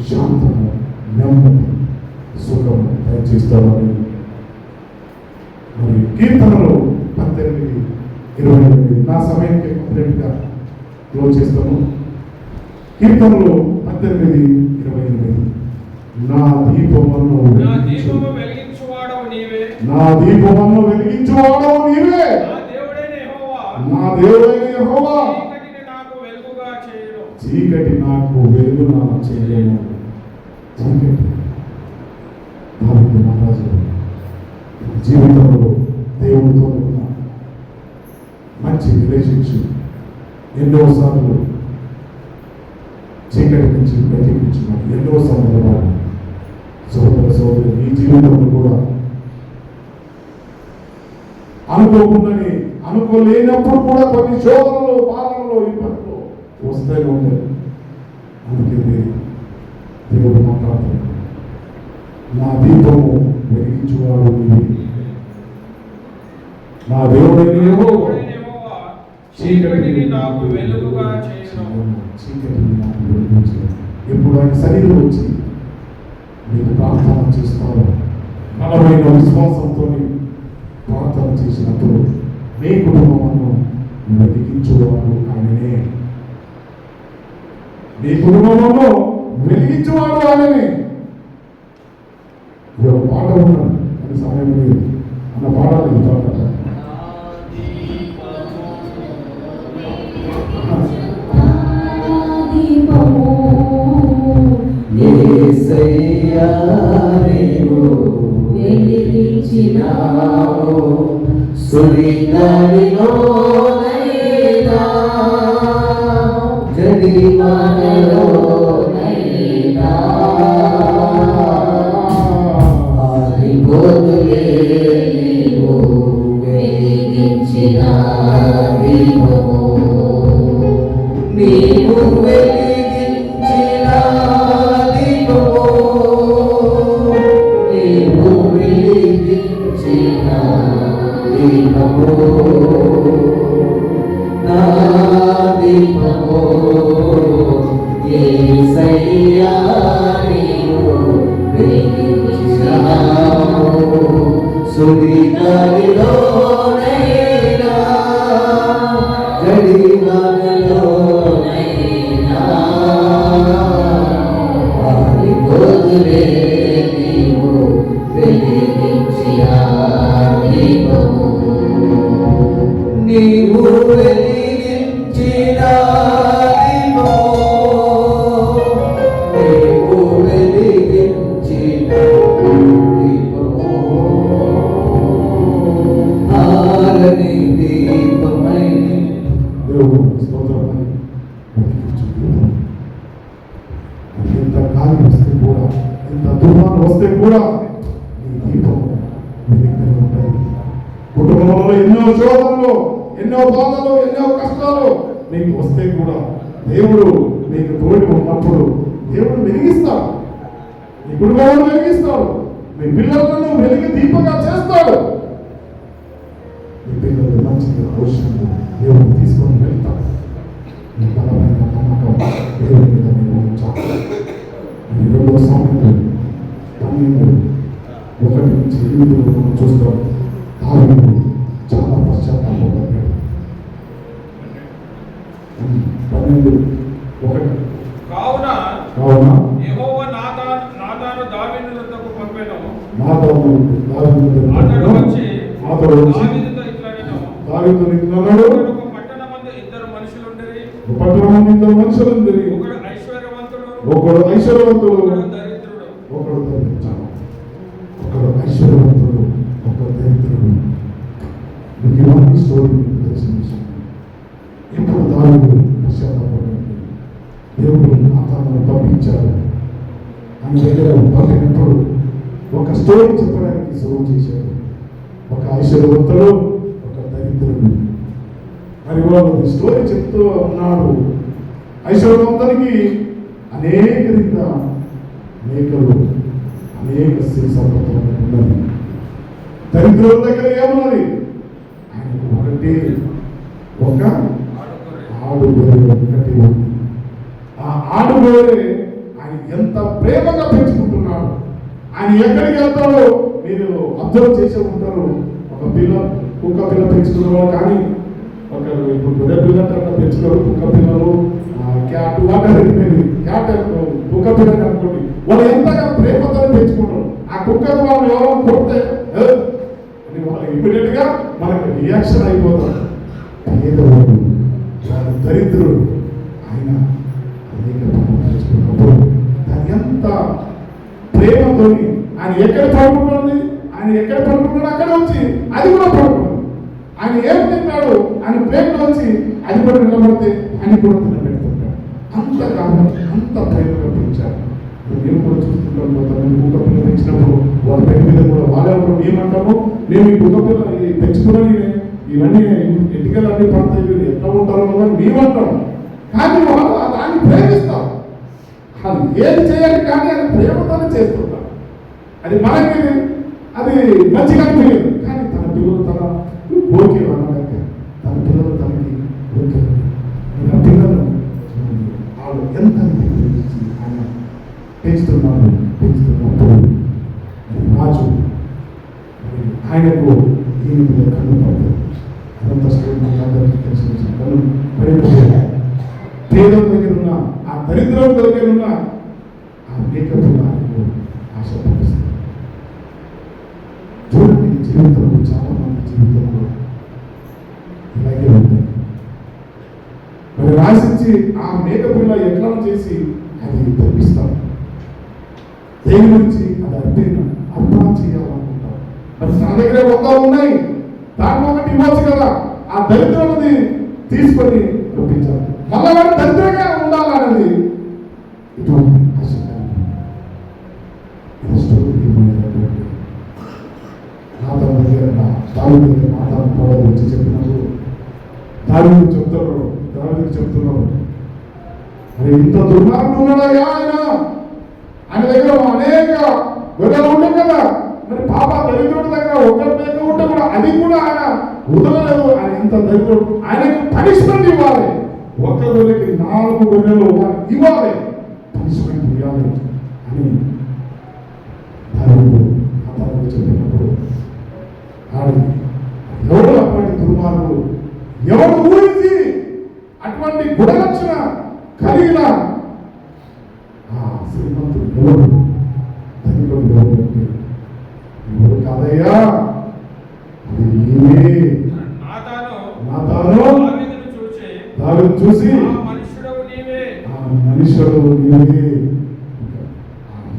శాంతము, నెమ్మది, సుఖము దయచేస్తామని. మరి కీర్తనలు 18:28 నా సమయానికి కంప్లీట్గా క్లోజ్ చేస్తాము. కీర్తనలు 18:28 నా దీపమును వెలిగించువాడవు నీవే, నా దీపమును వెలిగించువాడవు నీవే, నా దేవుడైన యెహోవా చీకటిని నాకు వెలుగుగా చేయను, చీకటి నాకు వెలుగుగా చేయను. చీకటి దావీదు మహారాజు జీవితంలో దేవుడితో ఉన్న మంచి రిలేషన్షిప్ ఎన్నోసార్లు చీకటి నుంచి ప్రతిపించుకున్నాడు. ఎన్నో సందర్భాలు సోదర సోదరు మీ జీవితంలో కూడా అనుకోకుండానే అనుకోలేనప్పుడు కూడా కొన్ని శోధనలు బాధలు ఇబ్బందులు వస్తూనే ఉంటాయి. అందుకే దేవుడు మాట్లాడుతున్నాడు, నా దీపము వెలిగించువాడు నీవే. నా దేవుడైన యెహోవా చీకటిని నాకు వెలుగుగా చేయును. చీకటిని నాకు వెలిగించును. ఎప్పుడు ఆయన సన్నిధిలో వచ్చి మీరు ప్రార్థన చేస్తారు, బలమైన విశ్వాసంతో ప్రార్థన చేసినప్పుడు మీ కుటుంబమును వెలిగించువాడు ఆయననే. మీ కుటుంబమును వెలిగించువాడు ఆయననే. ఇది ఒక పాట ఉన్నాడు, అది సమయం లేదు అన్న పాడాలి. పాట యేసయ్యా నీవు వెలిగించినావు సుడిగాలిలోనైనా జడివానలోనైనా ఆరిపోతులే నీవు వెలిగించిన దీపము. నీవు వెలిగించిన దీపము, నీవు వెలిగించిన దీపము, నా దీపము యేసయ్యా నీవు వెలిగించినావు సుడిగాలిలోనైనా జడివానలోనైనా ఆరిపోతులే నీవు వెలిగించిన దీపము. నీవు వెలిగించిన దీపము, నీవు వెలిగించిన దీపము, ఆరని దీపమై దేవుడు స్తోత్రమని వెలిగించును. ఎంత గాలి వస్తే కూడా, ఎంత తుఫాను వస్తే కూడా ఈ దీపం వెలుగుతూనే ఉంటాయి. కుటుంబంలో ఎన్నో శోధనలు, ఎన్నో బాధలు, ఎన్నో కష్టాలు మీకు వస్తే కూడా దేవుడు మీకు తోడు ఉన్నప్పుడు దేవుడు వెలిగిస్తాడు. మీ కుటుంబాలను వెలిగిస్తాడు. మీ పిల్లలను వెలిగి దీపంగా చేస్తాడు. మీ పిల్లలు మంచిగా పోషణ దేవుడు తీసుకొని వెళ్తాడు. మీ బలమైన నమ్మకం దేవుడి మీద మీరు ఉంచాలి. ఈ 2వ సామెతలు 12:1-8 మనం చూస్తాం. దావీదు చాలా పశ్చాత్తాపడ్డాడు. 12:1 కావున యెహోవా నాతాను దావీదు వద్దకు పంపెను. నాతాను దావీదు అతడు వచ్చి అతడు దావీదుతో ఇట్లనెను, దావీదు నిన్నడు ఒక పట్టణమందు ఇద్దరు మనుషులుండిరి. పట్టణమందు ఇద్దరు మనుషులుండిరి. ఒకడు ఐశ్వర్యవంతుడు, ఒకడు ఐశ్వర్యవంతుడు, ఒకడు దరిద్రుడు. ఒకడు దరిద్రుడు. ఒకడు ఐశ్వర్యవంతుడు, ఒకడు దరిద్రుడు. మీకు ఇవన్నీ స్టోరీ మీకు తెలిసిన విషయం. ఇప్పుడు దావీదు పశ్చాత్తాపడ్డాడు. దేవుడు నాతాను పంపించాడు. ఆయన దగ్గర పంపినప్పుడు ఒక స్టోరీ చెప్పడానికి సులువు చేశాడు. ఒక ఐశ్వర్యవంతుడు, ఒక దరిద్రుడు. మరి వాళ్ళు స్టోరీ చెప్తూ ఉన్నాడు. ఐశ్వర్యవంతునికి అనేక రీత మేకలు, అనేక సిరి సంపదలు ఉన్నది. దరిద్రుల దగ్గర ఏమున్నది? ఆయనకు ఒకటే ఒక ఆడుగోరె ఒకటి ఉంది. ఆ ఆడుగోరె ఆయన ఎంత ప్రేమగా పెంచుకుంటున్నాడు. ఆయన ఎక్కడికి వెళ్తాడో మీరు అబ్జర్వ్ చేసే ఉంటారు. ఒక పిల్ల, కుక్క పిల్ల పెంచుకున్నారు, కానీ ఒకరు ఇప్పుడు గొర్రె పిల్ల పెంచుకోరు. కుక్క పిల్లలు, క్యాట్, వాటర్ క్యాట్, కుక్క పిల్లలు అనుకోండి, వాళ్ళు ఎంతగా ప్రేమతో పెంచుకుంటారు. ఆ కుక్కను వాళ్ళు ఎవరో కొడితే అని వాళ్ళు ఇమీడియట్ గా మనకు రియాక్షన్ అయిపోతారు. పేదవాడు, వాడు దరిద్రుడు, ఆయన అనేక పనులు పెంచుకున్నప్పుడు దాని ఎంత ప్రేమతో ఆయన ఎక్కడ పడుకుంటుంది, ఆయన ఎక్కడ పడుకుంటాడు అక్కడ వచ్చి అది కూడా పడుకుంటుంది. ఆయన ఏం తింటాడు ఆయన ప్లేట్లో వచ్చి అది కూడా నిలబడితే ఆయన కూడా తినబెడుతుంటాడు. అంత కాబట్టి అంత ప్రేమగా పెంచాడు. మేము కూడా చూస్తుంటాం, కొంతమంది కుక్క పిల్లలు పెంచినప్పుడు వాళ్ళ పేరు మీద కూడా వాళ్ళెవరు ఏమంటాము, మేము ఈ కుక్క పిల్లలు పెంచుకుని ఇవన్నీ ఎన్నికలు అన్నీ పడతాయి, వీళ్ళు ఎట్లా ఉంటారో అని మేమంటాం. కానీ వాళ్ళు దాన్ని ప్రేమిస్తాం. అది ఏది చేయాలి కానీ అది ప్రేమతోనే చేస్తుంటాం. అది మనకి అది మంచిగా తెలియదు, కానీ తన పిల్లలు తన ఓకే అనలేక తన పిల్లలు తనకి ఓకే పిల్లలు వాళ్ళు ఎంత ప్రేమించి ఆయన పెంచుతున్నప్పుడు రాజు ఆయనకు దీని మీద కన్ను పడతాడు. అదంత అందరికీ తెలిసిన కన్ను పడిపోయాడు. పేదల దగ్గర ఉన్న ఆ దరిద్రం దగ్గర ఉన్న ఆ మేకపు ఆయనకు ఆశపడుతుంది. చూడండి, జీవితంలో చాలా మంది జీవితంలో ఇలాగే ఉంది. మరి రాసించి ఆ మేకపిల్ల ఎట్లా చేసి అది తప్పిస్తాం, దేని గురించి అది అర్థం చేయాలనుకుంటాం. మరి తన దగ్గర 100 ఉన్నాయి, దాంట్లో ఒకటి ఇవ్వచ్చు కదా, ఆ దరిద్రమది తీసుకొని పంపించాలి. మళ్ళా వాడు దరిద్రంగా ఉండాలన్నది ఇటువంటి ఆశ. నాతో దగ్గర దాని దగ్గర మాట్లాడుకోవాలి వచ్చి చెప్పినప్పుడు దాని చెప్తున్నాడు మరి ఇంత దుర్మార్గుడు ఉన్నాడయ్యా ఆయన దగ్గర అనేక గొర్రెలు ఉంటాయి కదా, మరి పాప దరిద్రుడి దగ్గర ఒక మేక ఉంటే కూడా అది కూడా ఆయన వదలలేదు. ఆయన ఎంత దరిద్రుడు, ఆయనకు పనిష్మెంట్ ఇవ్వాలి. ఒక్క గొర్రెకి 4 గొర్రెలు ఇవ్వాలి, పనిష్మెంట్ ఇవ్వాలి అని దావీదు చెప్పినప్పుడు ఎవరు అటువంటి దుర్మార్గుడు, ఎవరు ఊరించి అటువంటి గుణలక్షణ కలిగిన శ్రీమంతుడు ఎవరు, ధనికుడు ఎవరు కాదయ్యా, అది నీవే. నాతాను దావీదును చూసి మనుషుడు నీవే,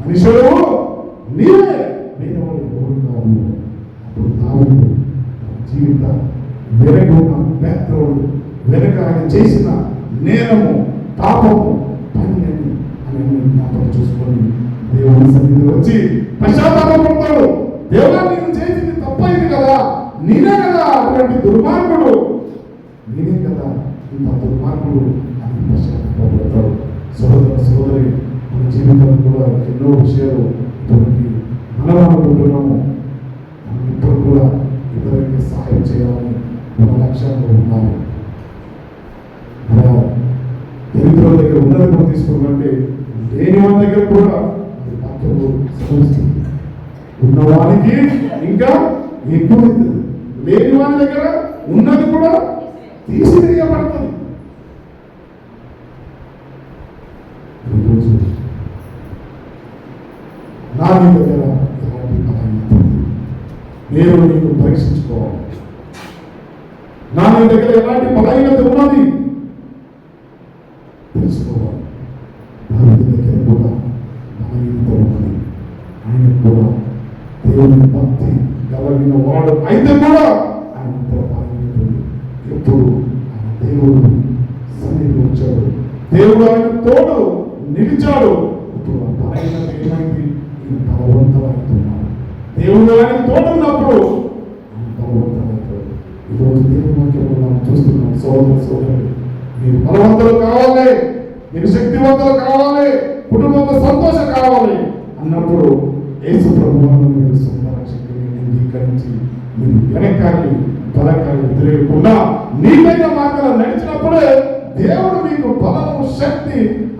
మనుషుడు నీవే, వేరేవాడు ఎవరు కాదు. అప్పుడు దావీదు జీవిత వెనక ఉన్న బ్యాక్గ్రౌండ్, వెనక ఆయన చేసిన నేరము పాపము పని అని జ్ఞాపకం చూసుకొని దేవుని సన్నిధిలో వచ్చి పశ్చాత్తాపడతాడు. దేవుడా, నేను చేసింది తప్పైంది కదా, నేనే కదా అటువంటి దుర్మార్గుడు, నేనే కదా ఇంత దుర్మార్గుడు అని పశ్చాత్తాపడతాడు. సోదరి మన జీవితంలో కూడా ఎన్నో విషయాలు ఇటువంటి మనం అనుకుంటున్నాము. మనం ఇప్పుడు కూడా ఇతరులకి సహాయం చేయాలని మన లక్ష్యంలో ఉన్నాము. మన దరిద్రుల దగ్గర ఉన్నది కూడా తీసుకుంటే లేని వాళ్ళ దగ్గర కూడా వాక్యము సమస్యలు ఉన్నవానికి ఇంకా ఎక్కువ, లేని వాళ్ళ దగ్గర ఉన్నది కూడా తీసివేయబడుతుంది. నా దగ్గర ఎలాంటి బలహీనత ఉంది, నేను నీకు పరీక్షించుకోవాలి. నా దగ్గర ఎలాంటి బలహీనత ఉన్నది తెలుసుకోవాలి. దాని దగ్గర కూడా బలహీనత ఉన్నది. ఆయన కూడా దేవుని భక్తి కలిగిన వాడు అయితే కూడా ఆయన బలహీనత ఎప్పుడు ఆయన దేవుడు సన్నిధిలో వచ్చాడు, దేవుడు ఆయన తోడు నిలిచాడు. ఇప్పుడు ఆ బలహీనత ఏమైంది, ఈయన బలవంతమవుతున్నాడు. దేవుడు ఆయన తోడున్నప్పుడు ఆయన బలవంతమవుతాడు. ఈరోజు దేవుని వాక్యంలో మనం చూస్తున్నాం. సోదరులు మీరు బలవంతులు కావాలి, మీరు శక్తివంతులు కావాలి, కుటుంబంలో సంతోషం కావాలి అన్నప్పుడు యేసు ప్రభువును మీరు సొంత శక్తిని అంగీకరించి మీరు వెనకాలి బలకాన్ని తిరగకుండా నీపైన మార్గంలో నడిచినప్పుడే దేవుడు మీకు బలము, శక్తి,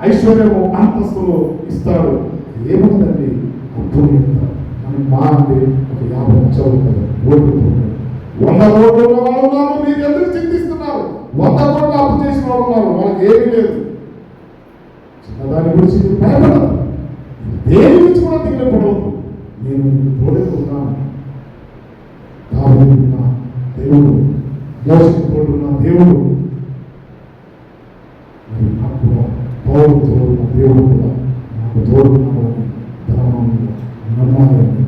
ఐశ్వర్యము, అంతస్తులు ఇస్తాడు. ఏముందండి అప్పుడు మనం మా అంటే ఒక 50 లక్షలు ఉంటుంది, ఓట్లు 100 కోట్లు ఉన్న వాళ్ళు ఉన్నారు. మీరు ఎందుకు చింతిస్తున్నారు? 100 కోట్లు అప్పు చేసిన వాళ్ళు ఉన్నారు, వాళ్ళకి ఏమీ లేదు. చిన్నదాని గురించి భయపడదు, దేని గురించి కూడా దిగపడవద్దు. నేను మీకు తోడే ఉన్నాను. దావీదున్న దేవుడు, మోషేకు తోడున్న దేవుడు, మరి నాకు కూడా పౌలు తోడున్న దేవుడు కూడా నాకు తోడున్నాడని ధర్మంగా నమ్మాలని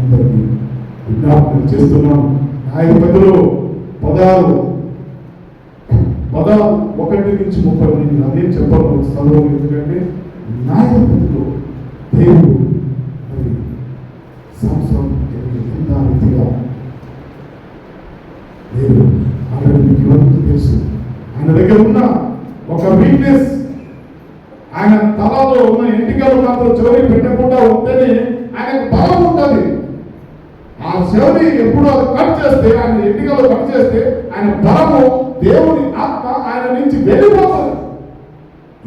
అందరికీ విజ్ఞాపన చేస్తున్నాను. 5 పెద్దలు 1-30 అదేం చెప్పను చదువు, ఎందుకంటే న్యాయపతిలో దేవుడు మరి సంవత్సరం ఎంత రీతిగా లేదు ఆల్రెడీ మీకు ఇవన్నీ తెలుసు. ఆయన దగ్గర ఉన్న ఒక వీక్నెస్, ఆయన తలలో ఉన్న ఎంటికలు మాత్రం చెవి పెట్టకుండా ఉంటేనే ఆయనకు బలం ఉంటుంది. ఆ చెవిని ఎప్పుడు అది కట్ చేస్తే, ఆయన ఎంటికలు కట్ చేస్తే ఆయన బలము, దేవుని ఆత్మ ఆయన నుంచి వెళ్ళిపోతుంది.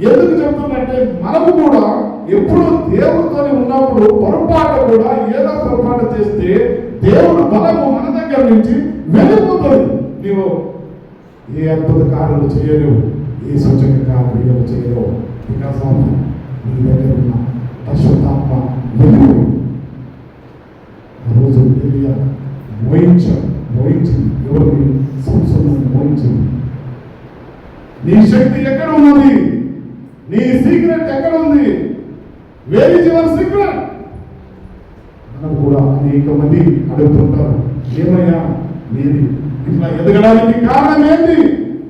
ఎందుకు చెప్తుందంటే మనము కూడా ఎప్పుడు దేవుడితో ఉన్నప్పుడు పొరపాటు కూడా ఏదో పొరపాటు చేస్తే దేవుడు బలము మన దగ్గర నుంచి వెళ్ళిపోతుంది. నీవు ఏ అద్భుత కార్యాలు చేయలేవు, ఏ సూచక కార్యాలు చేయలేవు. బికాస్ ఆఫ్ నీ దగ్గర ఉన్న పరిశుద్ధాత్మ వెళ్ళిపోయి ఆ రోజు ఎలియా మోయించింది ఎవరిని? సంసోనుని మోయించింది. నీ శక్తి ఎక్కడ ఉన్నది? నీ సీక్రెట్ ఎక్కడ ఉంది? Where is your secret? మనం కూడా అనేక మంది అడుగుతుంటారు, ఏమయ్యా మీది ఇట్లా ఎదగడానికి కారణం ఏంటి?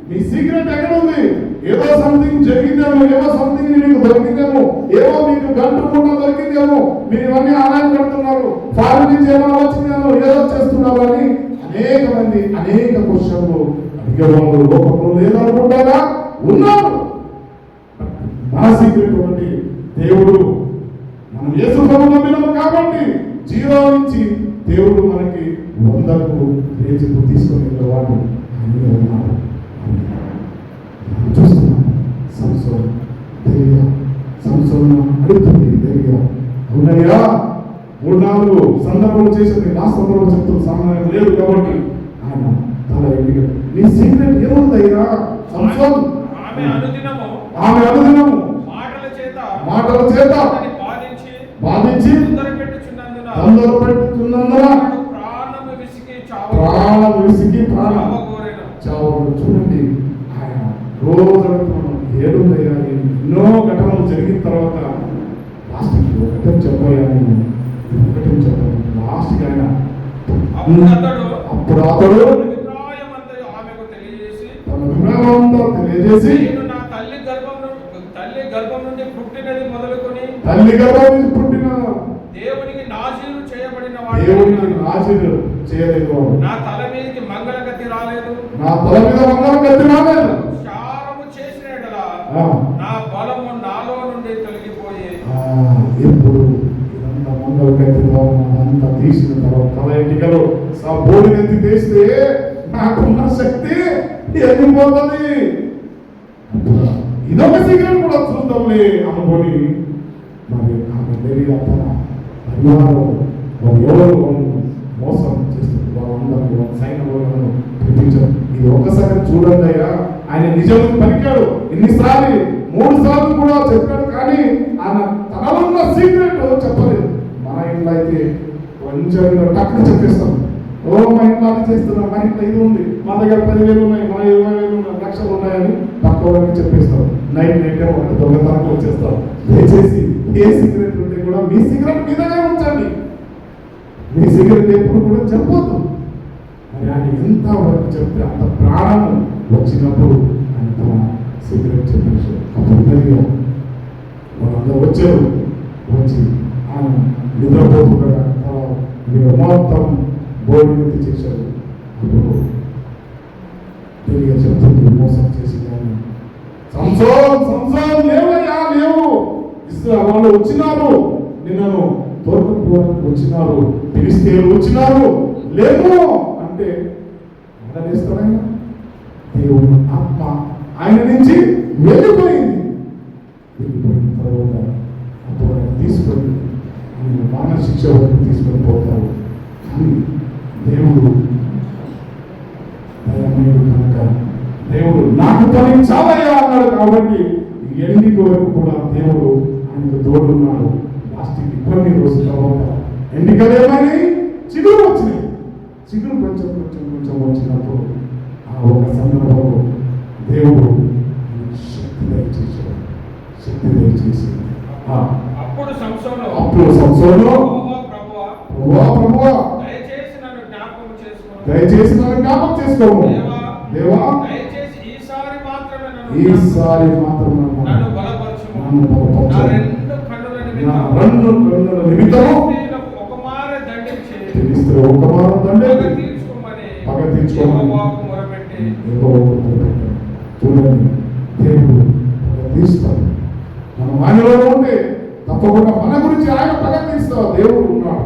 మీ సీక్రెట్ ఎక్కడ ఉంది? ఏదో సంథింగ్ జరిగిందేమో, ఏదో సంథింగ్ మీకు దొరికిందేమో, ఏదో మీకు గంట పూట దొరికిందేమో, మీరు ఇవన్నీ ఆదాయం కడుతున్నారు, ఫారెన్ నుంచి ఏమైనా వచ్చిందేమో, ఏదో చేస్తున్నారు అని అనేక మంది అనేక క్వశ్చన్లు అడిగేవాళ్ళు లోకంలో లేదనుకుంటారా? ఉన్నారు. మన సీక్రెట్ ఒకటి, దేవుడు మనం యేసు ప్రభువును నమ్మినాము కాబట్టి 0 నుంచి దేవుడు మనకి 100కు రేంజ్కు తీసుకొని వెళ్ళేవాడు ఆయన ఉన్నాడు. చూస్తున్నాం సంసోను అడుగుతుంది దేవిగా, అవునయ్యా 3-4 సందర్భాలు చేసింది, నా సందర్భం చెప్తున్న సమయం లేదు కాబట్టి ఆయన తల ఎండిగా, నీ సీక్రెట్ ఏముందయ్యా సంసోను? ఆమె అనుదినము మాటల చేత బాధించి తొందరపెట్టుచున్నందున ప్రాణం విసికి చావగోరెను. చూడండి, ఆయన రోజు అడుగుతున్నాను, ఏడుందయ్యా, ఎన్నో ఘటనలు జరిగిన తర్వాత లాస్ట్కి ఒకటే చెప్పాను, లాస్ట్కి ఆయన అప్పుడు అతడు తన అభిప్రాయమంతా తెలియజేసి, తల్లి గర్భం నుండి పుట్టినది మొదలుకొని తల్లి గర్భం నుంచి పుట్టిన దేవునికి నాజీరు చేయబడిన దేవునికి నాజీరు చేయలేదు, నా తల మీదకి మంగళగతి రాలేదు, నా తల మీద మంగళగతి రాలేదు, చారము చేసిన యెడల నా బలము నాలో నుండి తొలగిపోయి. ఎప్పుడు ఇదంతా మంగళగతి అంతా తీసిన తర్వాత తల ఎంటికలు బోడినెత్తి తీస్తే నాకున్న శక్తి వెళ్ళిపోతుంది. ఇదొక సీక్రెట్ కూడా చూద్దాంలే అనుకొని మరి ఆమె తెలియ తన పరివారం వారు ఎవరు మోసం చేస్తుంది, వాళ్ళందరూ సైన్యంలో పెట్టించారు. ఇది ఒక్కసారి చూడండి అయ్యా, ఆయన నిజం పలికాడు ఎన్నిసార్లు, 3 సార్లు కూడా చెప్పాడు, కానీ ఆయన తనలో ఉన్న సీక్రెట్ చెప్పలేదు. మన ఇంట్లో అయితే కొంచెం టక్కున చెప్పేస్తాం, ఓ మా ఇంట్లో అది చేస్తున్నాం, మా ఇంట్లో ఇది ఉంది, మా దగ్గర 10,000 ఉన్నాయి, మా 20,000 ఉన్నాయి, లక్షలు ఉన్నాయని పక్కవాళ్ళకి చెప్పేస్తాం. నైట్ వాళ్ళు దొంగతనానికి వచ్చేస్తాం. దయచేసి ఏ సీక్రెట్ ఉంటే కూడా మీ సీక్రెట్ మీ దగ్గర ఉంచండి, మీ సీక్రెట్ ఎప్పుడు కూడా చెప్పొద్దు. మరి ఆయన ఎంత వరకు చెప్తే అంత ప్రాణం వచ్చినప్పుడు ఆయన తన సీక్రెట్ చెప్పేసి అప్పుడు వాళ్ళందరూ వచ్చారు. వచ్చి ఆయన నిద్రపోతుండగా మీరు మొత్తం బోర్డు చేశారు. అప్పుడు తెలియ చెప్తుంది, మోసం చేసి కానీ సంసారం లేవయ్యా, లేవు, వాళ్ళు వచ్చినారు, నిన్నను తోడుకోవడానికి వచ్చినారు, ఫిలిష్తీయులు వచ్చినారు, లేవు అంటే అడగేస్తాడైనా దేవుని ఆత్మ ఆయన నుంచి వెళ్ళిపోయింది. వెళ్ళిపోయిన తర్వాత అప్పుడు ఆయన తీసుకొని ఆయన మాన శిక్ష వరకు తీసుకొని పోతారు. కానీ దేవుడు దయమేడు కనుక దేవుడు నాకు పని చాలయ్యా అన్నాడు కాబట్టి ఎన్నిక వరకు కూడా దేవుడు ఆయనకు తోడున్నాడు. లాస్ట్కి కొన్ని రోజుల తర్వాత ఎన్నికలేమని చిగురు వచ్చినాయి. చిగురు కొంచెం వచ్చినప్పుడు ఆ ఒక సందర్భంలో దేవుడు శక్తి దయచేసాడు. అప్పుడు సంసోను ప్రభువా దయచేసి నన్ను జ్ఞాపకం చేసుకోము. దయచేసి నన్ను జ్ఞాపకం చేసుకోము. దేవా దేవా దయచేసి ఈసారి మాత్రమే ఈసారి మాత్రం నన్ను బలపరచుము. నన్ను నా బలపరచు. రెండు కన్నుల నా నిమిత్తము రెండు కన్నుల నిమిత్తము ఫిలిష్తీయులకు ఒకమారే దండించి ఫిలిష్తీయులు ఒక మారు పగ దండెత్తి తీర్చుకోమని పగ తీర్చుకోమని యెహోవాకు మొరపెట్టి యెహోవాకు మొరపెట్టాడు. చూడండి, దేవుడు పగ తీస్తాడు. మనం ఆయనలో ఉంటే తప్పకుండా మన గురించి ఆయన పగ తీస్తాడు. దేవుడు ఉన్నాడు.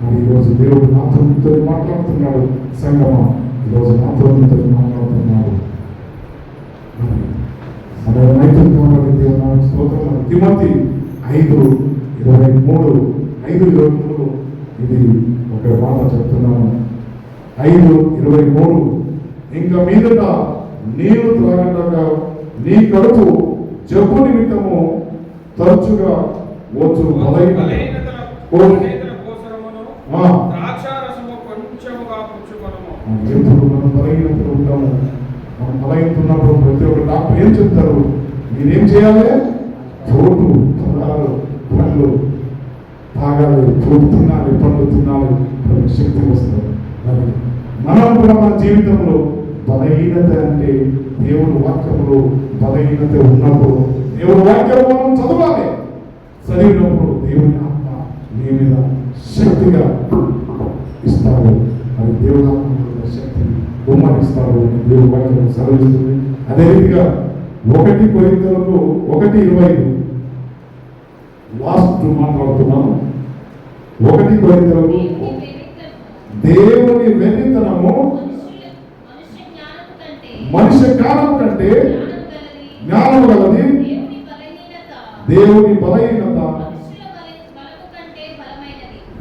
మరి ఈరోజు దేవుడు నాతో మీతో మాట్లాడుతున్నాడు. సంగమా, ఈరోజు నాతో మీతో మాట్లాడుతున్నాడు. మరి మన నైతికంగా దేవుడు స్తోత్రం. తిమోతి 5:23 ఇది ఒక మాట చెప్తున్నాను. 5:23 ఇంకా మీదట నీరు త్రాగటగా నీ కడుపు జబ్బు నిమిత్తము తరచుగా వచ్చు బలహీనతల కోసరమును ద్రాక్షారసము కొంచెముగా పుచ్చుకొనుము. ఎప్పుడు మనం బలహీనతలు ఉంటాము. మనం బలహీనత ఉన్నప్పుడు ప్రతి ఒక్క డాక్టర్ ఏం చెప్తారు? మీరేం చేయాలి? చోటు పదాలు పండ్లు తాగాలి, చోటు తినాలి, పండ్లు తినాలి, మనకి శక్తి వస్తుంది. మరి మనం కూడా మన జీవితంలో బలహీనత అంటే దేవుడు వాక్యంలో బలహీనత ఉన్నప్పుడు దేవుడు వాక్యం మనం చదవాలి. చదివినప్పుడు దేవుని ఆత్మ నీ మీద శక్తిగా ఇస్తాడు. మరి దేవుడు ఆత్మ శక్తి గుమ్మరిస్తాడు అని దేవుడు వాక్యం సెలవిస్తుంది. అదే రీతిగా 1 కొరింథీయులకు 1:25 లాస్ట్ మాట్లాడుతున్నాను. 1 కొరింథీయులకు దేవుని వెర్రితనము మనుష్య జ్ఞానం కంటే జ్ఞానం గలది, దేవుని బలహీనత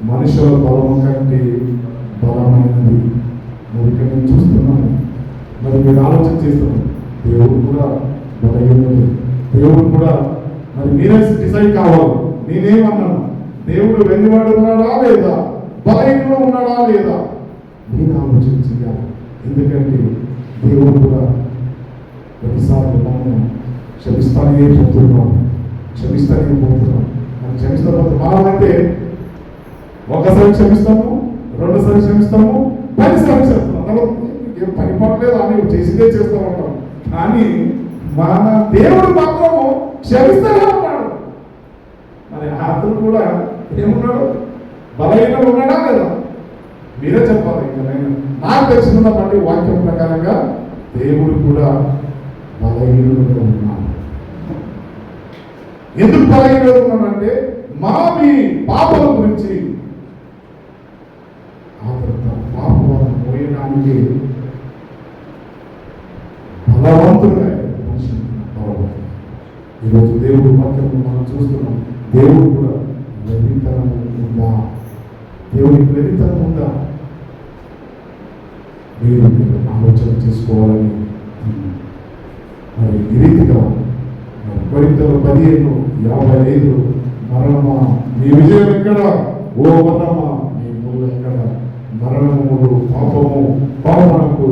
మనుషుల బలము కంటే బలమైనది. మరి ఇక్కడ నేను చూస్తున్నాను. మరి మీరు ఆలోచన చేస్తున్నాను. దేవుడు కూడా బలహీనది. దేవుడు కూడా మరి మీరే డిసైడ్ కావాలి. నేనేమన్నాను? దేవుడు వెన్నువాడు ఉన్నాడా లేదా, బలహీనలో ఉన్నాడా లేదా, నేను ఆలోచన చేయాలి. ఎందుకంటే దేవుడు కూడా ప్రతిసారి మనం క్షమిస్తానే పోతున్నాం. మనం క్షమిస్తాం. మనమైతే ఒకసారి క్షమిస్తాము, 2సారి క్షమిస్తాము, 10సారి క్షమిస్తాము. ఏం పని పడలేదు అని చేసిందే చేస్తూ ఉంటాం. కానీ మన దేవుడు మాత్రము క్షమిస్తూనే ఉన్నాడు. మరి అతను కూడా ఏమున్నాడు? బలహీనంగా ఉన్నాడా లేదా? మీరే చెప్పాలి. ఇంకా నేను నాకు తెలిసిన బట్టి వాక్యం ప్రకారంగా దేవుడు కూడా బలహీనుడుగా ఉన్నాడు. ఎందుకు బలహీనుడుగా ఉన్నాడంటే మీ పాపల గురించి పాపం మోయడానికి బలవంతుడుగా ఈరోజు దేవుడు వాక్యం మనం చూస్తున్నాం. దేవుడు కూడా వెర్రితనం ఉందా? దేవునికి వెర్రితనం ఉందా? మీరు ఆలోచన చేసుకోవాలని మరి ఈ రీతిగా కొరింథీయులు 15:55 మరణమా నీ విజయం ఎక్కడ? ఓ మరణమా నీ మూలం ఎక్కడ? మరణములు పాపము, పాపమునకు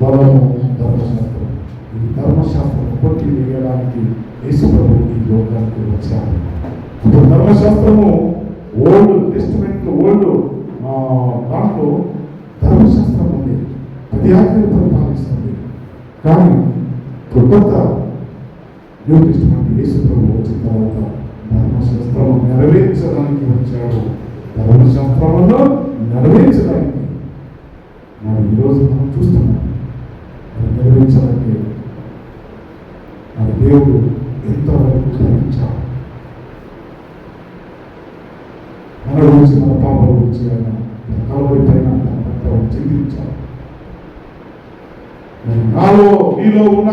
బలము ధర్మశాస్త్రం. ఈ ధర్మశాస్త్రం కొట్టి వేయడానికి యేసు ప్రభువు ఈ లోకానికి వచ్చారు. ఇప్పుడు ధర్మశాస్త్రము ఓల్డ్ టెస్టిమెంట్, ఓల్డ్ దాంట్లో ధర్మశాస్త్రం ఉంది, 10 ఆజ్ఞలు పరిపాలిస్తుంది. కానీ కొత్త న్యూ టెస్టిమెంట్ యేసు ప్రభువు వచ్చిన తర్వాత ధర్మశాస్త్రము నెరవేర్చడానికి వచ్చాడు. ధర్మశాస్త్రమును నెరవేర్చడానికి మరి ఈరోజు మనం చూస్తున్నాం. నెరవేర్చాలంటే మరి దేవుడు ఎంతవరకు గ్రహించాడు. మన గురించి, మన పాపల గురించి ఆయన కలవరి పైన చింతించాడు. మరి నాలో నీలో ఉన్న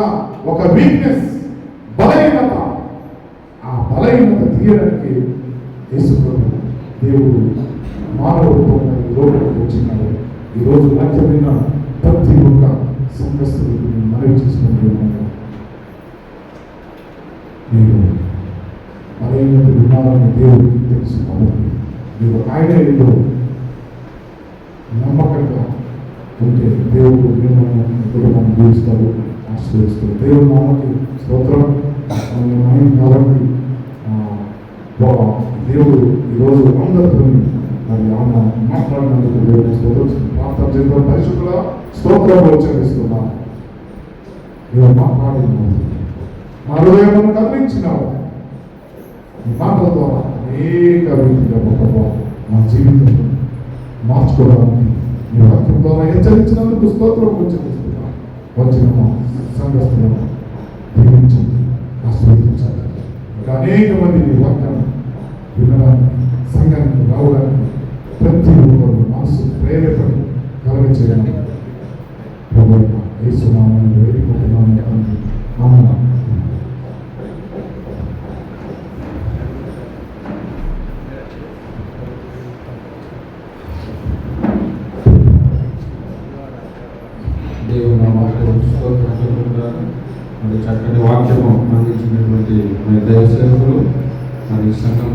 ఒక వీక్నెస్, బలహీనత, ఆ బలహీనత తీయడానికి యేసు ప్రభువు దేవుడు మానవ రూపంగా ఈ లోకానికి వచ్చినాడు. ఈరోజు వాక్యం విన్న ప్రతి ఒక్క సంఘస్థులకు నేను మనవి చేసుకుంటున్నాను. మీరు బలహీనతలు ఉన్నారని దేవుడికి తెలుసు కాబట్టి మీరు ఆయన ఏదో నమ్మకంగా ఉంటే దేవుడు మిమ్మల్ని కుటుంబాన్ని దీవిస్తాడు, ఆశీర్వదిస్తాడు. దేవుడు నామకి స్తోత్రం. కాబట్టి దేవుడు ఈరోజు అందరితో మరి ఆయన మాట్లాడినందుకు దేవుడు స్తోత్రం. ప్రార్థన చేద్దాం. పరిశుద్ధుడా స్తోత్రములు చెల్లిస్తున్నాం. నువ్వు మాట్లాడినావు, మా హృదయమును కదిలించినావు. ఈ మాటల ద్వారా అనేక రీతిగా ప్రభావ మా జీవితం మార్చుకోవడానికి మీ వాక్యం ద్వారా హెచ్చరించినందుకు స్తోత్రములు చెల్లిస్తున్నాం. వచ్చిన మా సంఘస్థులను దీవించండి, ఆశీర్వదించండి. ఇంకా అనేక మంది మీ వాక్యాన్ని వినడానికి, సంఘానికి రావడానికి ప్రతి ఒక్కరు మనసు ప్రేరేపణ కలగచేయడానికి ప్రభువైన యేసు నామమున వేడుకుంటున్నాను తండ్రి. ఆమేన్. దేవుని నామమున స్తోత్రాలు. మరి చక్కని వాక్యము అందించినటువంటి దైవ సేవకులు మరి సంఘం